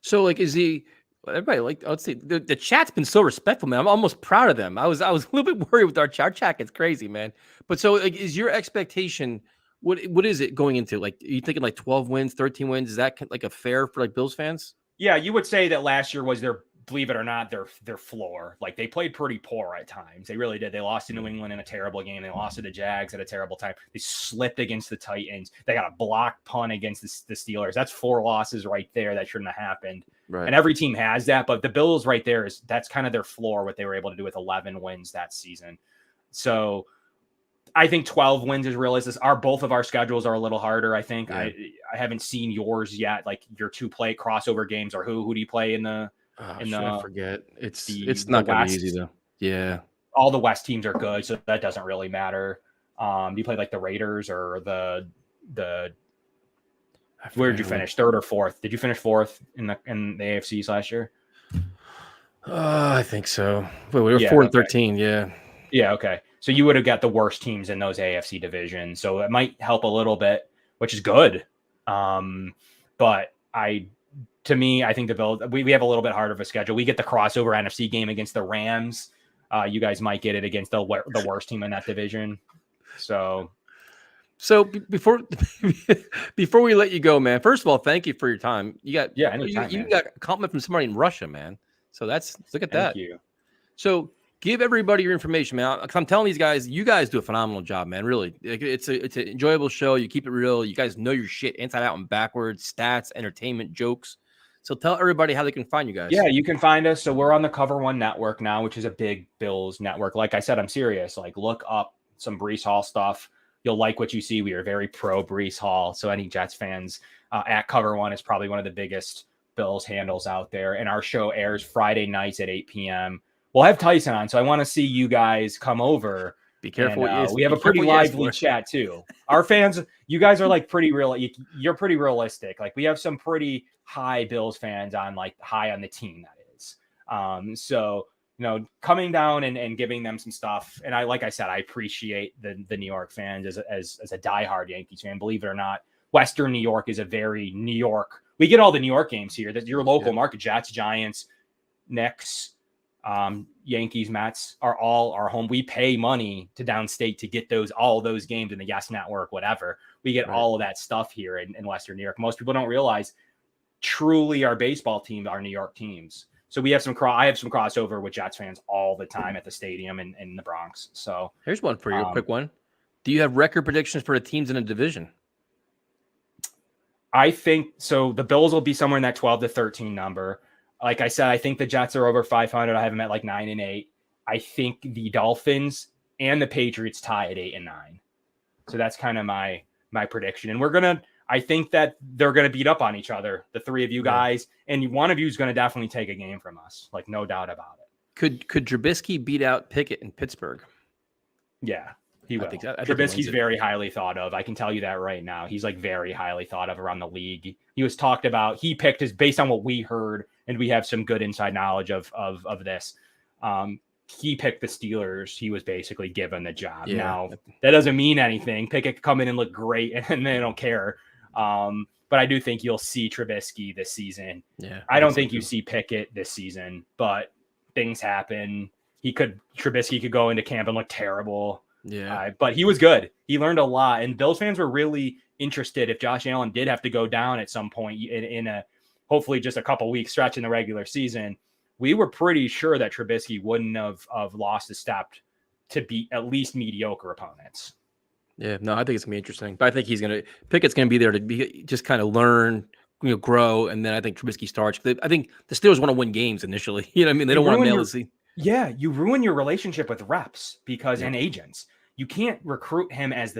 So like, is he? Everybody like, let's see. The chat's been so respectful, man. I'm almost proud of them. I was a little bit worried with our chat. Our chat gets crazy, man. But so like, is your expectation? What is it going into? Like, are you thinking like 12 wins, 13 wins? Is that like a fair for like Bills fans? Yeah, you would say that last year was their, believe it or not, their floor. Like they played pretty poor at times. They really did. They lost to New England in a terrible game. They lost to the Jags at a terrible time. They slipped against the Titans. They got a block punt against the Steelers. That's 4 losses right there. That shouldn't have happened. Right. And every team has that, but the Bills right there that's kind of their floor, what they were able to do with 11 wins that season. So I think 12 wins is realistic. Both of our schedules are a little harder, I think. Yeah. I haven't seen yours yet, like your 2 play crossover games, or who do you play in the I forget. It's not going to be easy though. Yeah. All the West teams are good, so that doesn't really matter. Do you play like the Raiders or the where did you finish? 3rd or 4th? Did you finish 4th in the AFCs last year? I think so. Wait, we were 4 and 13. Yeah. Yeah. Okay. So you would have got the worst teams in those AFC divisions. So it might help a little bit, which is good. But to me, I think the Bills, we have a little bit harder of a schedule. We get the crossover NFC game against the Rams. You guys might get it against the worst team in that division. So before we let you go, man, first of all, thank you for your time. You got you got a compliment from somebody in Russia, man. So look at that. Thank you. So give everybody your information, man. I'm telling these guys, you guys do a phenomenal job, man. Really, it's an enjoyable show. You keep it real. You guys know your shit inside out and backwards, stats, entertainment, jokes. So tell everybody how they can find you guys. Yeah, you can find us. So we're on the Cover One Network now, which is a big Bills network. Like I said, I'm serious. Like look up some Breece Hall stuff. You'll like what you see. We are very pro Breece Hall. So any Jets fans at Cover One is probably one of the biggest Bills handles out there. And our show airs Friday nights at 8 p.m. We'll have Tyson on. So I want to see you guys come over. Be careful. And, we have a pretty lively chat too. Our fans, you guys are like pretty real. You're pretty realistic. Like we have some pretty high Bills fans on, like high on the team, that is. So, coming down and giving them some stuff. And like I said, I appreciate the New York fans as a diehard Yankees fan. Believe it or not, Western New York is a very New York. We get all the New York games here. That your local market, Jets, Giants, Knicks, Yankees, Mets are all our home. We pay money to downstate to get all those games in the Yes Network, whatever. We get all of that stuff here in Western New York. Most people don't realize truly our baseball team are New York teams. So we have I have some crossover with Jets fans all the time at the stadium in the Bronx. So here's one for you, a quick one. Do you have record predictions for the teams in a division? I think so. The Bills will be somewhere in that 12 to 13 number. Like I said, I think the Jets are over 500. I have them at like 9-8. I think the Dolphins and the Patriots tie at 8-9. So that's kind of my prediction. And I think that they're going to beat up on each other, the three of you guys, and one of you is going to definitely take a game from us, like no doubt about it. Could Trubisky beat out Pickett in Pittsburgh? Yeah, he will. I think Trubisky's very highly thought of. I can tell you that right now. He's like very highly thought of around the league. He was talked about. He picked based on what we heard, and we have some good inside knowledge of this. He picked the Steelers. He was basically given the job. Yeah. Now, that doesn't mean anything. Pickett could come in and look great, and they don't care. But I do think you'll see Trubisky this season. Yeah, I don't think you see Pickett this season, but things happen. Trubisky could go into camp and look terrible. Yeah. But he was good. He learned a lot, and Bills fans were really interested if Josh Allen did have to go down at some point in a hopefully just a couple weeks stretch in the regular season, we were pretty sure that Trubisky wouldn't have lost a step to beat at least mediocre opponents. Yeah, no, I think it's gonna be interesting. But I think Pickett's gonna be there to be just kind of learn, grow, and then I think Trubisky starts. I think the Steelers want to win games initially. You know what I mean? They don't want to nail the season. Yeah, you ruin your relationship with reps and agents. You can't recruit him as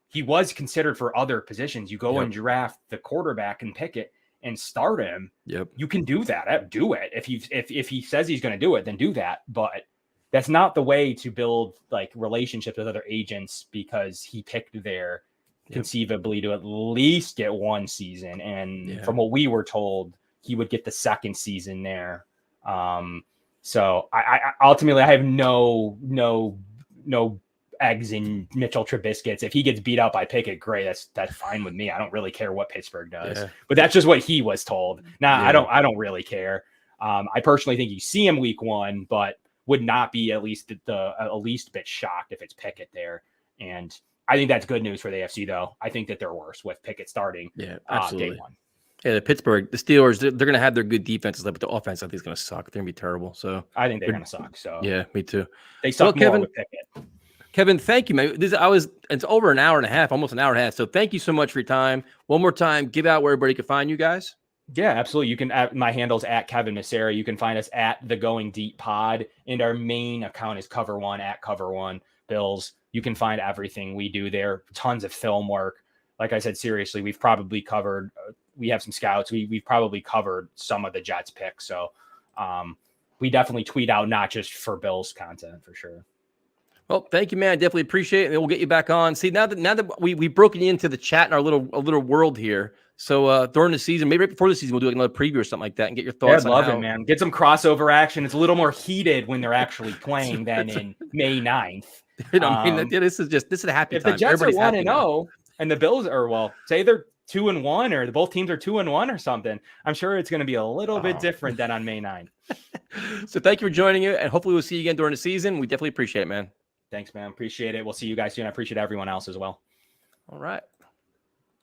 he was considered for other positions. You go and draft the quarterback and Pickett and start him. Yep. You can do that. Do it. If he says he's going to do it, then do that. But that's not the way to build relationships with other agents, because he picked there conceivably to at least get one season. And from what we were told, he would get the second season there. So I ultimately I have no eggs in Mitchell Trubisky. If he gets beat out by Pickett, great. That's fine with me. I don't really care what Pittsburgh does, but that's just what he was told. Now I don't really care. I personally think you see him week 1, but would not be at least bit shocked if it's Pickett there. And I think that's good news for the AFC, though. I think that they're worse with Pickett starting. Yeah, absolutely. Day 1. Yeah, the Steelers, they're going to have their good defenses, but the offense I think is going to suck. They're going to be terrible. So I think they're going to suck. So yeah, me too. They suck more with Pickett. Kevin, thank you, man. It's over an hour and a half, almost an hour and a half. So thank you so much for your time. One more time, give out where everybody can find you guys. Yeah, absolutely. You can my handle's at Kevin Massare. You can find us at the Going Deep Pod, and our main account is Cover One at Cover One Bills. You can find everything we do there. Tons of film work. Like I said, seriously, we've probably covered. We have some scouts. We've probably covered some of the Jets picks. So we definitely tweet out, not just for Bills content, for sure. Well, thank you, man. I definitely appreciate it. And we'll get you back on. See, now that we've broken you into the chat in our little world here. So during the season, maybe right before the season, we'll do another preview or something like that and get your thoughts. Yeah, I'd love it, man. Get some crossover action. It's a little more heated when they're actually playing than in May 9th. This is a happy if time. If the Jets are 1-0 and the Bills are, say they're 2-1, or both teams are 2-1 or something, I'm sure it's going to be a little bit different than on May 9th. So thank you for joining us, and hopefully we'll see you again during the season. We definitely appreciate it, man. Thanks, man. Appreciate it. We'll see you guys soon. I appreciate everyone else as well. All right.